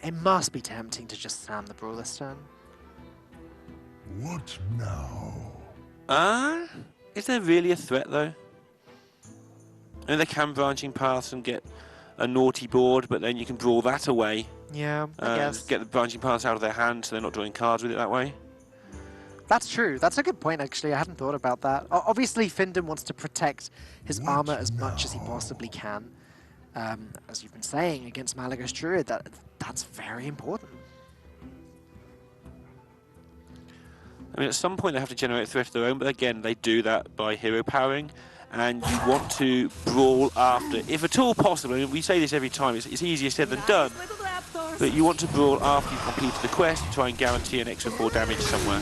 It must be tempting to just slam the Brawl this turn. What now? Is there really a threat though? I mean, they can branching paths and get a naughty board, but then you can brawl that away. Yeah, I guess. Get the branching paths out of their hand so they're not drawing cards with it that way. That's true. That's a good point, actually. I hadn't thought about that. Obviously, Findon wants to protect his armor as much as he possibly can. As you've been saying, against Malygos Druid, that's very important. I mean, at some point they have to generate a threat of their own, but again, they do that by hero powering. And you want to brawl after, if at all possible. I mean, we say this every time, it's easier said than done. But you want to brawl after you've completed the quest to try and guarantee an extra 4 damage somewhere.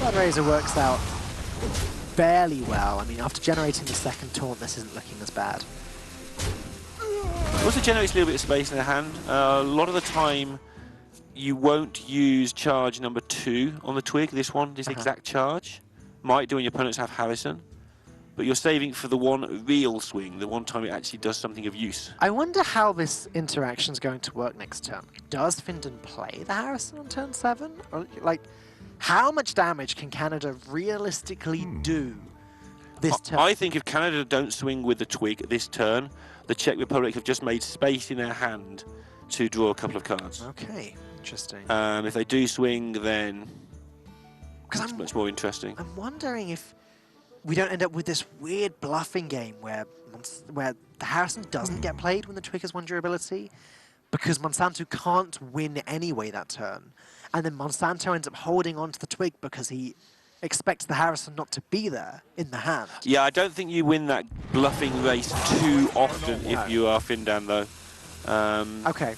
Blood Razor works out fairly well. I mean, after generating the second taunt, this isn't looking as bad. It also generates a little bit of space in the hand. A lot of the time, you won't use charge number 2 on the twig, this exact charge. Might do when your opponents have Harrison, but you're saving for the one real swing, the one time it actually does something of use. I wonder how this interaction's going to work next turn. Does Findon play the Harrison on turn 7? Or, like, how much damage can Canada realistically do this turn? I think if Canada don't swing with the twig this turn, the Czech Republic have just made space in their hand to draw a couple of cards. Okay, interesting. If they do swing, then Because it's much more interesting. I'm wondering if we don't end up with this weird bluffing game where the Harrison doesn't get played when the twig has 1 durability, because Monsanto can't win anyway that turn, and then Monsanto ends up holding on to the twig because he expects the Harrison not to be there in the hand. Yeah, I don't think you win that bluffing race too often if you are Findan, though. Okay.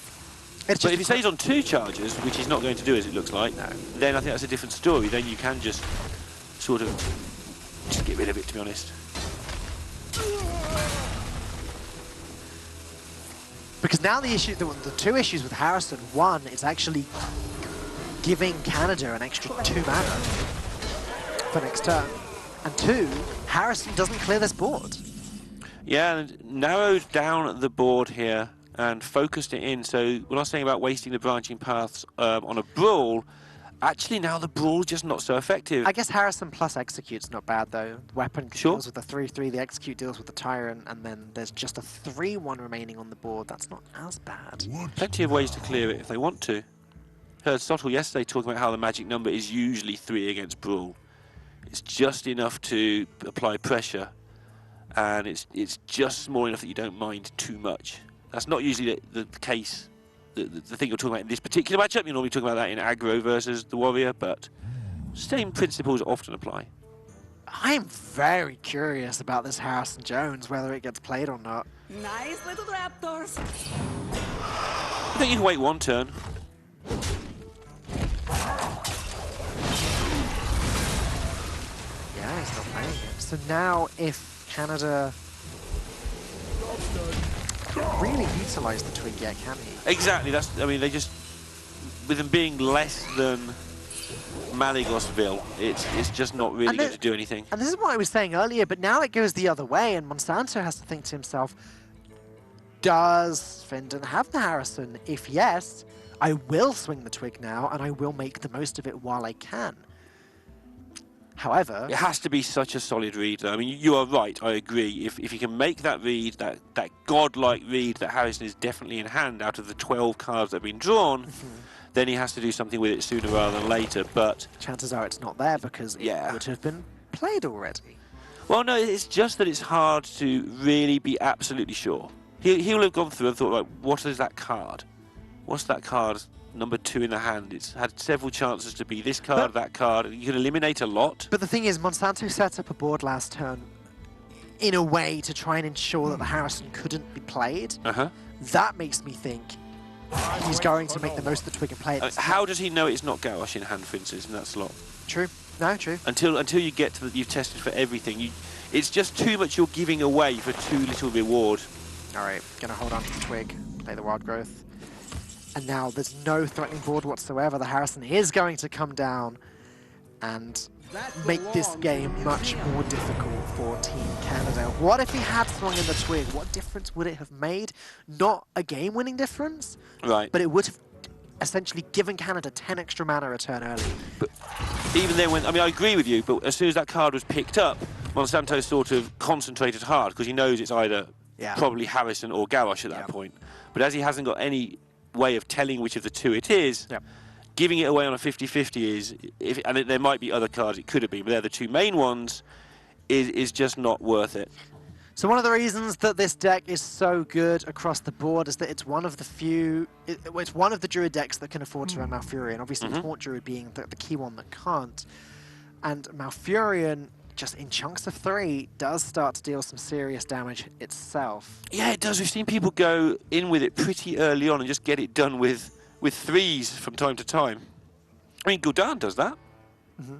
But if he stays on 2 charges, which he's not going to do as it looks like, then I think that's a different story. Then you can just sort of just get rid of it, to be honest. Because now the 2 issues with Harrison, one, it's actually giving Canada an extra 2 mana for next turn. And 2, Harrison doesn't clear this board. Yeah, and narrowed down the board here and focused it in. So when I was saying about wasting the branching paths on a brawl, actually now the brawl's just not so effective. I guess Harrison plus Execute's not bad though. Weapon deals with the 3/3, the Execute deals with the Tyrant, and then there's just a 3/1 remaining on the board. That's not as bad. Plenty of ways to clear it if they want to. Heard Sottle yesterday talking about how the magic number is usually 3 against brawl. It's just enough to apply pressure, and it's just small enough that you don't mind too much. That's not usually the case. The thing you're talking about in this particular matchup, you're normally talking about that in aggro versus the warrior, but same principles often apply. I'm very curious about this Harrison Jones, whether it gets played or not. Nice little raptors. I think you can wait one turn. Yeah, he's not playing it. So now if Canada really utilise the twig yet, can he? Exactly. I mean, they just, with them being less than Malygosville, it's just not really going to do anything. And this is what I was saying earlier, but now it goes the other way, and Monsanto has to think to himself, does Findon have the Harrison? If yes, I will swing the twig now, and I will make the most of it while I can. However, it has to be such a solid read, though. I mean, you are right, I agree. If you can make that read, that godlike read that Harrison is definitely in hand out of the 12 cards that have been drawn, then he has to do something with it sooner rather than later, but chances are it's not there because it would have been played already. Well, no, it's just that it's hard to really be absolutely sure. He'll have gone through and thought, like, what is that card? What's that card? Number 2 in the hand. It's had several chances to be this card, that card. You can eliminate a lot. But the thing is, Monsanto set up a board last turn in a way to try and ensure that the Harrison couldn't be played. That makes me think he's going to make the most of the twig and play it. How does he know it's not Gauash in hand, for instance, in that slot? True. No, true. Until you get to you've tested for everything. It's just too much you're giving away for too little reward. All right, gonna hold on to the twig, play the wild growth. And now there's no threatening board whatsoever. The Harrison is going to come down and make this game much more difficult for Team Canada. What if he had swung in the twig? What difference would it have made? Not a game-winning difference, right? But it would have essentially given Canada 10 extra mana a turn early. But even then, I mean, I agree with you, but as soon as that card was picked up, Monsanto sort of concentrated hard because he knows it's either probably Harrison or Gauash at that point. But as he hasn't got any way of telling which of the two it is, giving it away on a 50-50 is, and there might be other cards it could have been, but they're the two main ones, is just not worth it. So one of the reasons that this deck is so good across the board is that it's one of the few, it's one of the druid decks that can afford to run Malfurion. Obviously, Taunt Druid being the key one that can't. And Malfurion, just in chunks of 3, does start to deal some serious damage itself. Yeah, it does. We've seen people go in with it pretty early on and just get it done with 3s from time to time. I mean, Gul'dan does that.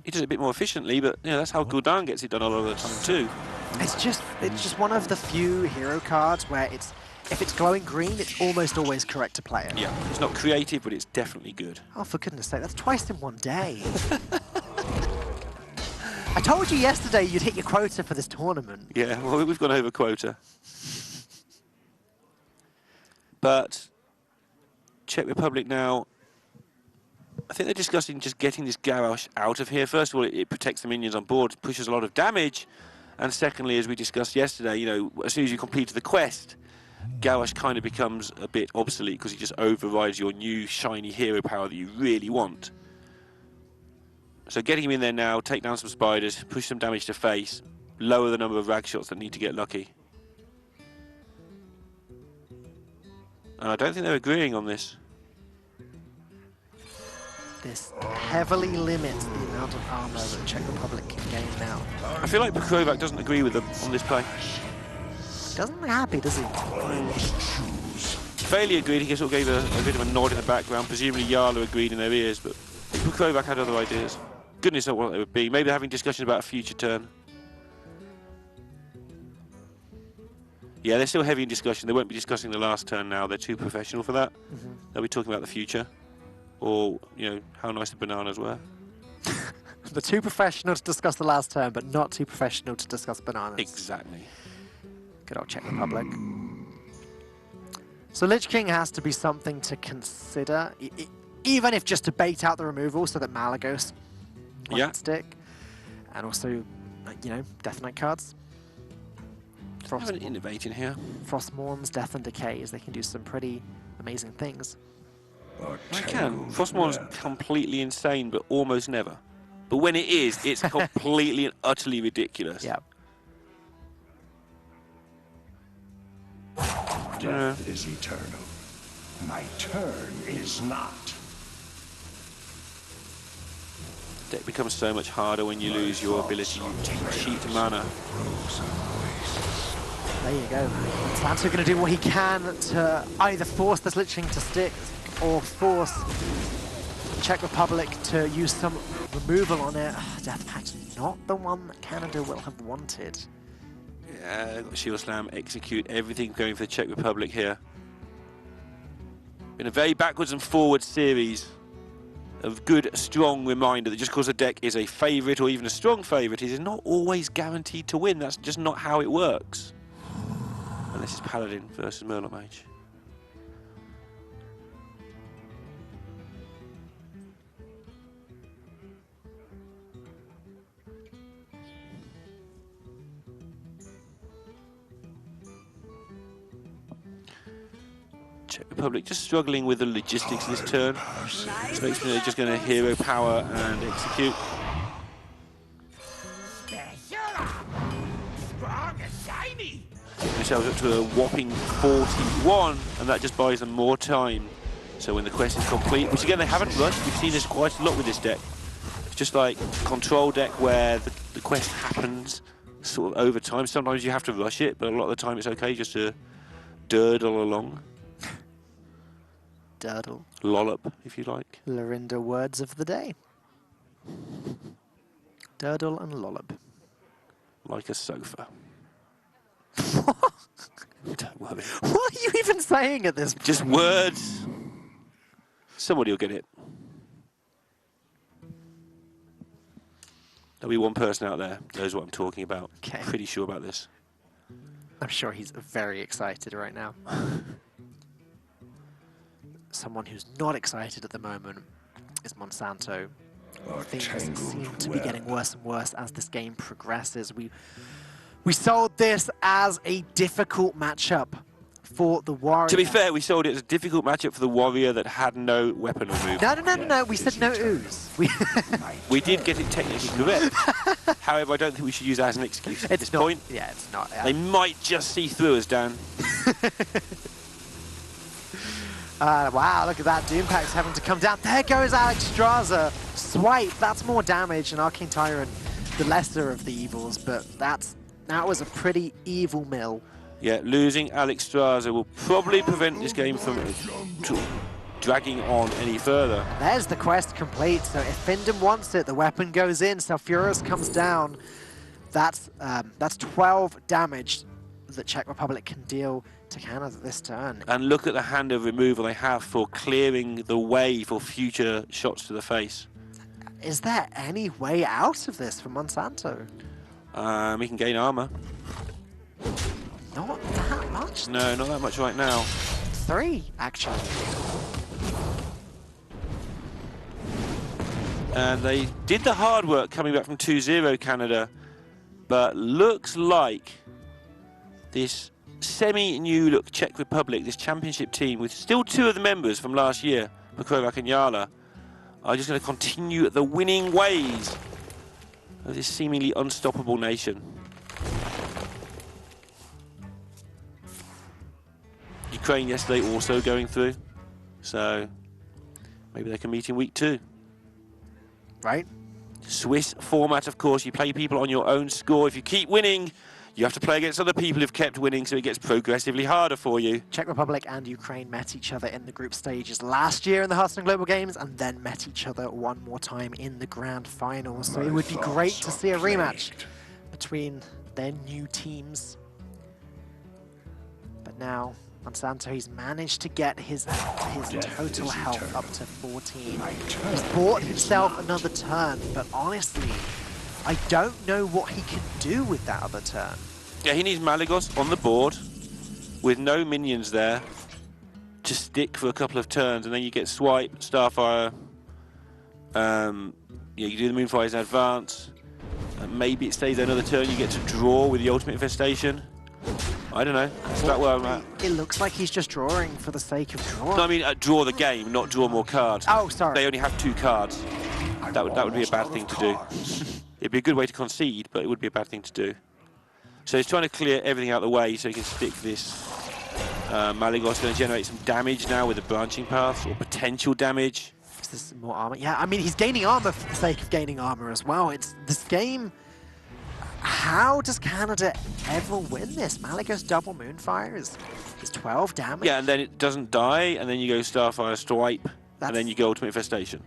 He does it a bit more efficiently, but that's how Gul'dan gets it done a lot of the time too. It's just one of the few hero cards where if it's glowing green, it's almost always correct to play it. Yeah, it's not creative, but it's definitely good. Oh, for goodness sake, that's twice in one day. I told you yesterday you'd hit your quota for this tournament. Yeah, well, we've gone over quota. But Czech Republic now, I think they're discussing just getting this Gauash out of here. First of all, it protects the minions on board, pushes a lot of damage. And secondly, as we discussed yesterday, as soon as you complete the quest, Gauash kind of becomes a bit obsolete because he just overrides your new shiny hero power that you really want. So getting him in there now, take down some spiders, push some damage to face, lower the number of rag shots that need to get lucky. And I don't think they're agreeing on this. This heavily limits the amount of armor that the Czech Republic can gain now. I feel like Pokrovac doesn't agree with them on this play. Doesn't look happy, does he? Fairly agreed. He sort of gave a bit of a nod in the background. Presumably Yala agreed in their ears, but Pokrovac had other ideas. Goodness knows what they would be. Maybe they're having discussions about a future turn. Yeah, they're still heavy in discussion. They won't be discussing the last turn now. They're too professional for that. They'll be talking about the future. Or, how nice the bananas were. They're too professional to discuss the last turn, but not too professional to discuss bananas. Exactly. Good old Czech Republic. So Lich King has to be something to consider, even if just to bait out the removal so that Malygos won't stick. And also, Death Knight cards. Have an innovating here. Frostmourn's Death and Decays. They can do some pretty amazing things. I can. Frostmourn's completely insane, but almost never. But when it is, it's completely and utterly ridiculous. Yeah. Death is eternal. My turn is not. Deck becomes so much harder when you lose your ability to cheat mana. There you go. Santo going to do what he can to either force this Lich King to stick or force Czech Republic to use some removal on it. Death Pact, not the one that Canada will have wanted. Yeah, got Shield Slam, execute, everything going for the Czech Republic here. Been a very backwards and forwards series of good, strong reminder that just because a deck is a favourite or even a strong favourite, it is not always guaranteed to win. That's just not how it works. And this is Paladin versus Murloc Mage. Czech Republic just struggling with the logistics of this turn. This makes me they're just going to hero power and execute. Themselves up to a whopping 41, and that just buys them more time. So when the quest is complete, which again they haven't rushed, we've seen this quite a lot with this deck. It's just like control deck where the quest happens sort of over time. Sometimes you have to rush it, but a lot of the time it's okay just to durdle along. Durdle. Lollop, if you like. Lorinda words of the day. Durdle and lollop. Like a sofa. Don't worry. What are you even saying at this point? Just words. Somebody will get it. There'll be one person out there who knows what I'm talking about. Okay. Pretty sure about this. I'm sure he's very excited right now. Someone who's not excited at the moment is Monsanto. Things seem to be getting worse and worse as this game progresses. We sold this as a difficult matchup for the Warrior. To be fair, we sold it as a difficult matchup for the Warrior that had no weapon removal. No. We said no ooze. We did get it technically correct. However, I don't think we should use that as an excuse at this point. Yeah, it's not. They might just see through us, Dan. Wow, look at that. Doompact's having to come down. There goes Alex Straza. Swipe, that's more damage, and Arcane Tyrant, the lesser of the evils, but that was a pretty evil mill. Yeah, losing Alex Straza will probably prevent this game from dragging on any further. There's the quest complete, so if Findham wants it, the weapon goes in, Sulfuras comes down. That's 12 damage that Czech Republic can deal to Canada this turn. And look at the hand of removal they have for clearing the way for future shots to the face. Is there any way out of this for Monsanto? He can gain armor. Not that much. No, not that much right now. 3, actually. And they did the hard work coming back from 2-0 Canada, but looks like this semi-new look Czech Republic, this championship team with still 2 of the members from last year, Pokrovac and Yala, are just going to continue the winning ways of this seemingly unstoppable nation. Ukraine yesterday also going through, so maybe they can meet in week 2. Right. Swiss format, of course, you play people on your own score. If you keep winning, you have to play against other people who've kept winning, so it gets progressively harder for you. Czech Republic and Ukraine met each other in the group stages last year in the Hearthstone Global Games, and then met each other one more time in the grand finals. So it would be great to see a rematch between their new teams. But now, Monsanto, he's managed to get his total health up to 14. He's bought himself another turn, but honestly, I don't know what he can do with that other turn. Yeah, he needs Malygos on the board with no minions there to stick for a couple of turns, and then you get Swipe, Starfire. Yeah, you do the Moonfires in advance. And maybe it stays there another turn. You get to draw with the Ultimate Infestation. I don't know. That's about where I'm at. It looks like he's just drawing for the sake of drawing. No, I mean draw the game, not draw more cards. Oh, sorry. They only have 2 cards. That would be a bad thing to do. It'd be a good way to concede, but it would be a bad thing to do. So he's trying to clear everything out of the way so he can stick this. Malygos going to generate some damage now with the branching paths, or potential damage. Is this more armor? Yeah, I mean, he's gaining armor for the sake of gaining armor as well. It's this game. How does Canada ever win this? Malygos double Moonfire is 12 damage. Yeah, and then it doesn't die, and then you go Starfire Swipe, and then you go Ultimate Infestation.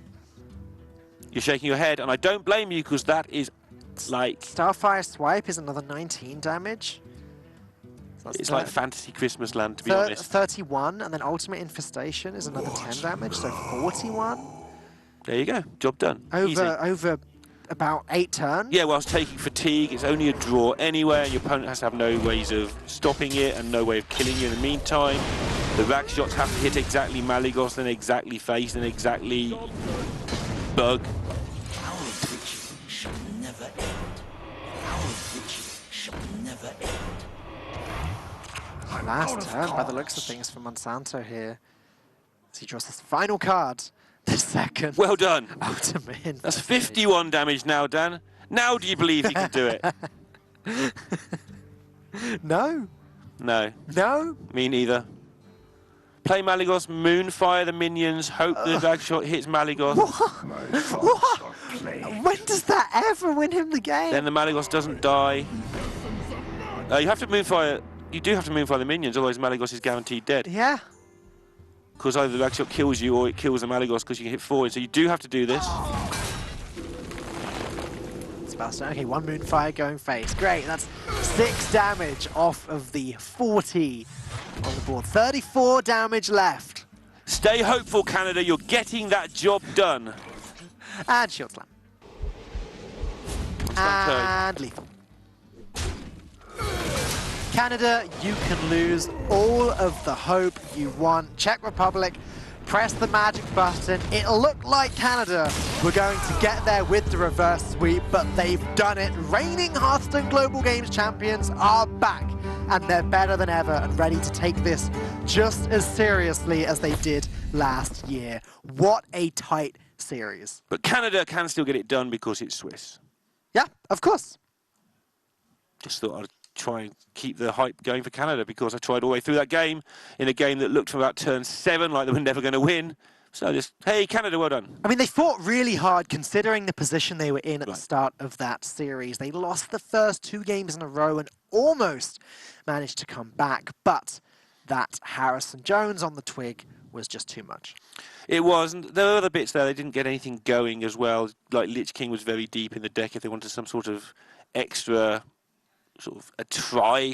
You're shaking your head, and I don't blame you, because that is like... Starfire Swipe is another 19 damage. So it's like Fantasy Christmas Land, to be honest. 31, and then Ultimate Infestation is another 10 damage, so 41. There you go, job done. Over about 8 turns. Yeah, whilst taking fatigue, it's only a draw anyway, and your opponent has to have no ways of stopping it and no way of killing you in the meantime. The rack shots have to hit exactly Malygos, then exactly Face, then exactly Bug. Our victory shall never end. Our victory shall never end. Last turn, by the looks of things, for Monsanto here. As he draws his final card. The second. Well done. Ultimate Infestation. That's 51 damage now, Dan. Now do you believe you can do it? No. No. No. Me neither. Play Malygos, Moonfire the minions, hope the drag shot hits Malygos. When does that ever win him the game? Then the Malygos doesn't die. You have to Moonfire. You do have to Moonfire the minions, otherwise Malygos is guaranteed dead. Yeah. Because either the drag shot kills you or it kills the Malygos because you can hit forward. So you do have to do this. Sebastian, okay, 1 Moonfire going Face. Great, that's 6 damage off of the 40 on the board. 34 damage left. Stay hopeful, Canada. You're getting that job done. And Shield Slam. And lethal. Canada, you can lose all of the hope you want. Czech Republic, press the magic button. It looked like Canada were going to get there with the reverse sweep, but they've done it. Reigning Hearthstone Global Games champions are back, and they're better than ever and ready to take this just as seriously as they did last year. What a tight series. But Canada can still get it done because it's Swiss. Yeah, of course. Just thought I'd try and keep the hype going for Canada, because I tried all the way through that game in a game that looked from about turn 7 like they were never going to win. So just, hey, Canada, well done. I mean, they fought really hard considering the position they were in at the start of that series. They lost the first 2 games in a row and almost managed to come back, but that Harrison Jones on the twig was just too much. It was, and there were other bits there. They didn't get anything going as well. Like Lich King was very deep in the deck if they wanted some sort of extra sort of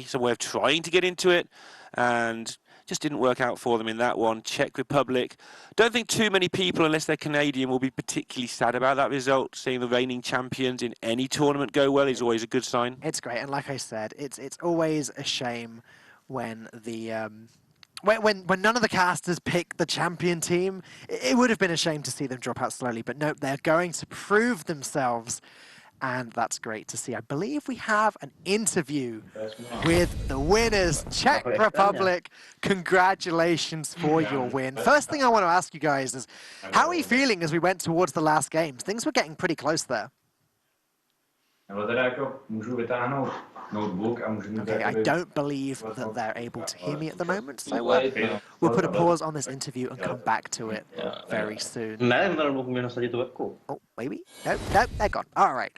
some way of trying to get into it, and just didn't work out for them in that one. Czech Republic, don't think too many people, unless they're Canadian, will be particularly sad about that result. Seeing the reigning champions in any tournament go well is always a good sign. It's great, and like I said, it's always a shame when the when none of the casters pick the champion team. It would have been a shame to see them drop out slowly, but nope, they're going to prove themselves. And that's great to see. I believe we have an interview with the winners, Czech Republic. Congratulations for your win. First thing I want to ask you guys is, how are you feeling as we went towards the last games? Things were getting pretty close there. Okay, I don't believe that they're able to hear me at the moment, so we'll put a pause on this interview and come back to it very soon. Oh, maybe? Nope, they're gone. All right.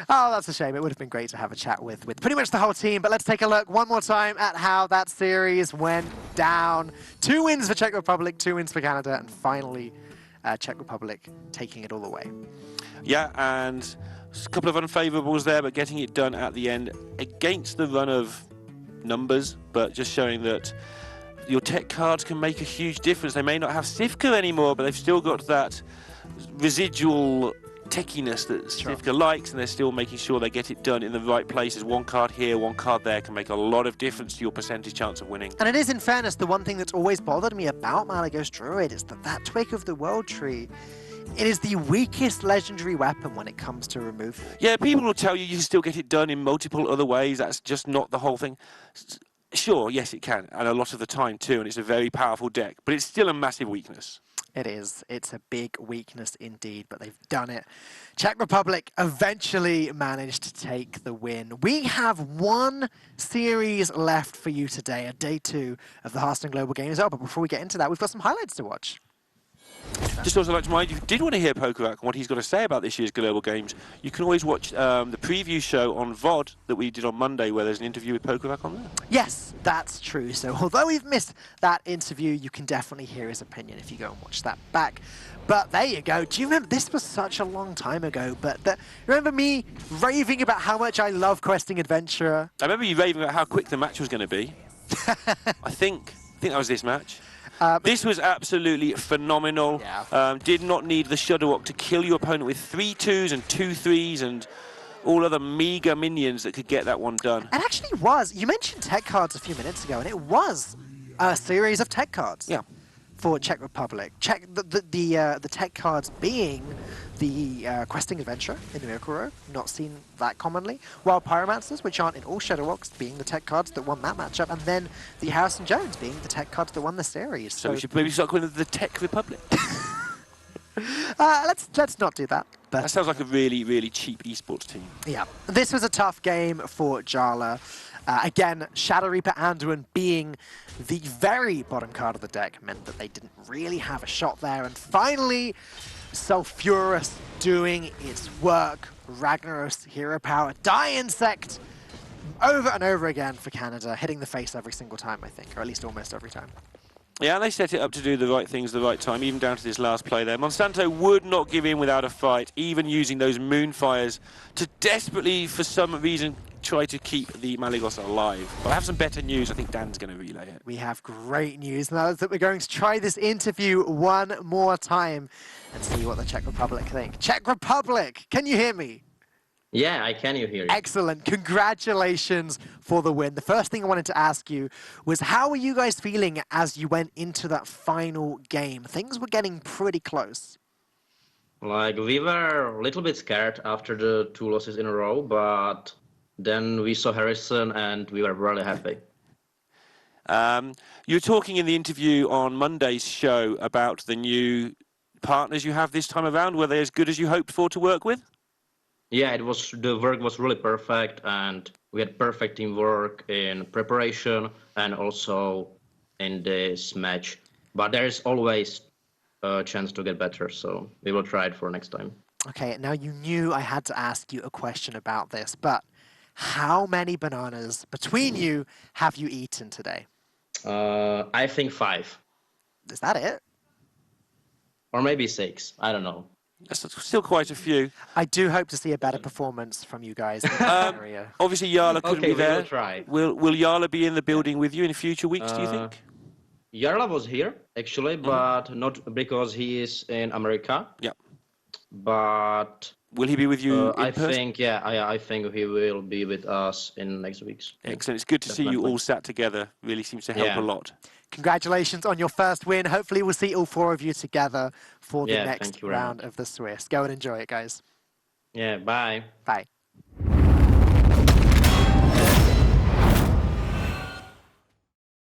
Oh, that's a shame. It would have been great to have a chat with pretty much the whole team, but let's take a look one more time at how that series went down. 2 wins for Czech Republic, 2 wins for Canada, and finally Czech Republic taking it all away. Yeah, and a couple of unfavourables there, but getting it done at the end against the run of numbers, but just showing that your tech cards can make a huge difference. They may not have Sivka anymore, but they've still got that residual techiness that Sivka likes, and they're still making sure they get it done in the right places. 1 card here, 1 card there can make a lot of difference to your percentage chance of winning. And it is, in fairness, the one thing that's always bothered me about Malygos Druid is that Twig of the World Tree, it is the weakest legendary weapon when it comes to remove. Yeah, people will tell you you can still get it done in multiple other ways. That's just not the whole thing. Sure, yes, it can, and a lot of the time too, and it's a very powerful deck, but it's still a massive weakness. It is. It's a big weakness indeed, but they've done it. Czech Republic eventually managed to take the win. We have one series left for you today, a day 2 of the Hearthstone Global Games. But before we get into that, we've got some highlights to watch. Just also like to remind you, if you did want to hear Pokerak and what he's got to say about this year's Global Games, you can always watch the preview show on VOD that we did on Monday, where there's an interview with Pokerak on there. Yes, that's true. So although we've missed that interview, you can definitely hear his opinion if you go and watch that back. But there you go. Do you remember, this was such a long time ago, but remember me raving about how much I love Questing Adventurer? I remember you raving about how quick the match was going to be. I think that was this match. This was absolutely phenomenal. Yeah. Did not need the Shudderwock to kill your opponent with 3 2s and 2 3s and all other meager minions that could get that one done. It actually was. You mentioned tech cards a few minutes ago, and it was a series of tech cards. Yeah. For Czech Republic. The tech cards being the Questing Adventurer in the Miracle Row, not seen that commonly, while Pyromancers, which aren't in all Shadowwalks, being the tech cards that won that matchup, and then the Harrison Jones being the tech cards that won the series. So we should maybe start calling it the Tech Republic. Let's not do that. But That sounds like a really, really cheap esports team. yeah, this was a tough game for Jala. Again, Shadow Reaper Anduin being the very bottom card of the deck meant that they didn't really have a shot there. And finally, Sulfurous doing its work. Ragnaros Hero Power, Die Insect, over and over again for Canada, hitting the face every single time, I think, or at least almost every time. Yeah, they set it up to do the right things at the right time, even down to this last play there. Monsanto would not give in without a fight, even using those Moonfires to desperately, for some reason, try to keep the Malygos alive. But I have some better news. I think Dan's going to relay it. We have great news, and that is that we're going to try this interview one more time and see what the Czech Republic think. Czech Republic, can you hear me? Yeah, I can hear you. Excellent. Congratulations for the win. The first thing I wanted to ask you was, how were you guys feeling as you went into that final game? Things were getting pretty close. Like, we were a little bit scared after the 2 losses in a row, but then we saw Harrison and we were really happy. You were talking in the interview on Monday's show about the new partners you have this time around. Were they as good as you hoped for to work with? Yeah, the work was really perfect, and we had perfect teamwork in preparation and also in this match. But there is always a chance to get better, so we will try it for next time. Okay, now you knew I had to ask you a question about this, but how many bananas between you have you eaten today? I think 5. Is that it? Or maybe 6, I don't know. That's still quite a few. I do hope to see a better performance from you guys in that area. Obviously, Jarla couldn't be there. We will try. Will Jarla be in the building with you in future weeks, do you think? Jarla was here, actually, but not because he is in America. Yeah. But will he be with you in I person? think, yeah, I think he will be with us in next weeks. Excellent. It's good to see you all sat together. Really seems to help a lot. Congratulations on your first win. Hopefully we'll see all 4 of you together for the next round of the Swiss. Go and enjoy it, guys. Yeah, bye. Bye.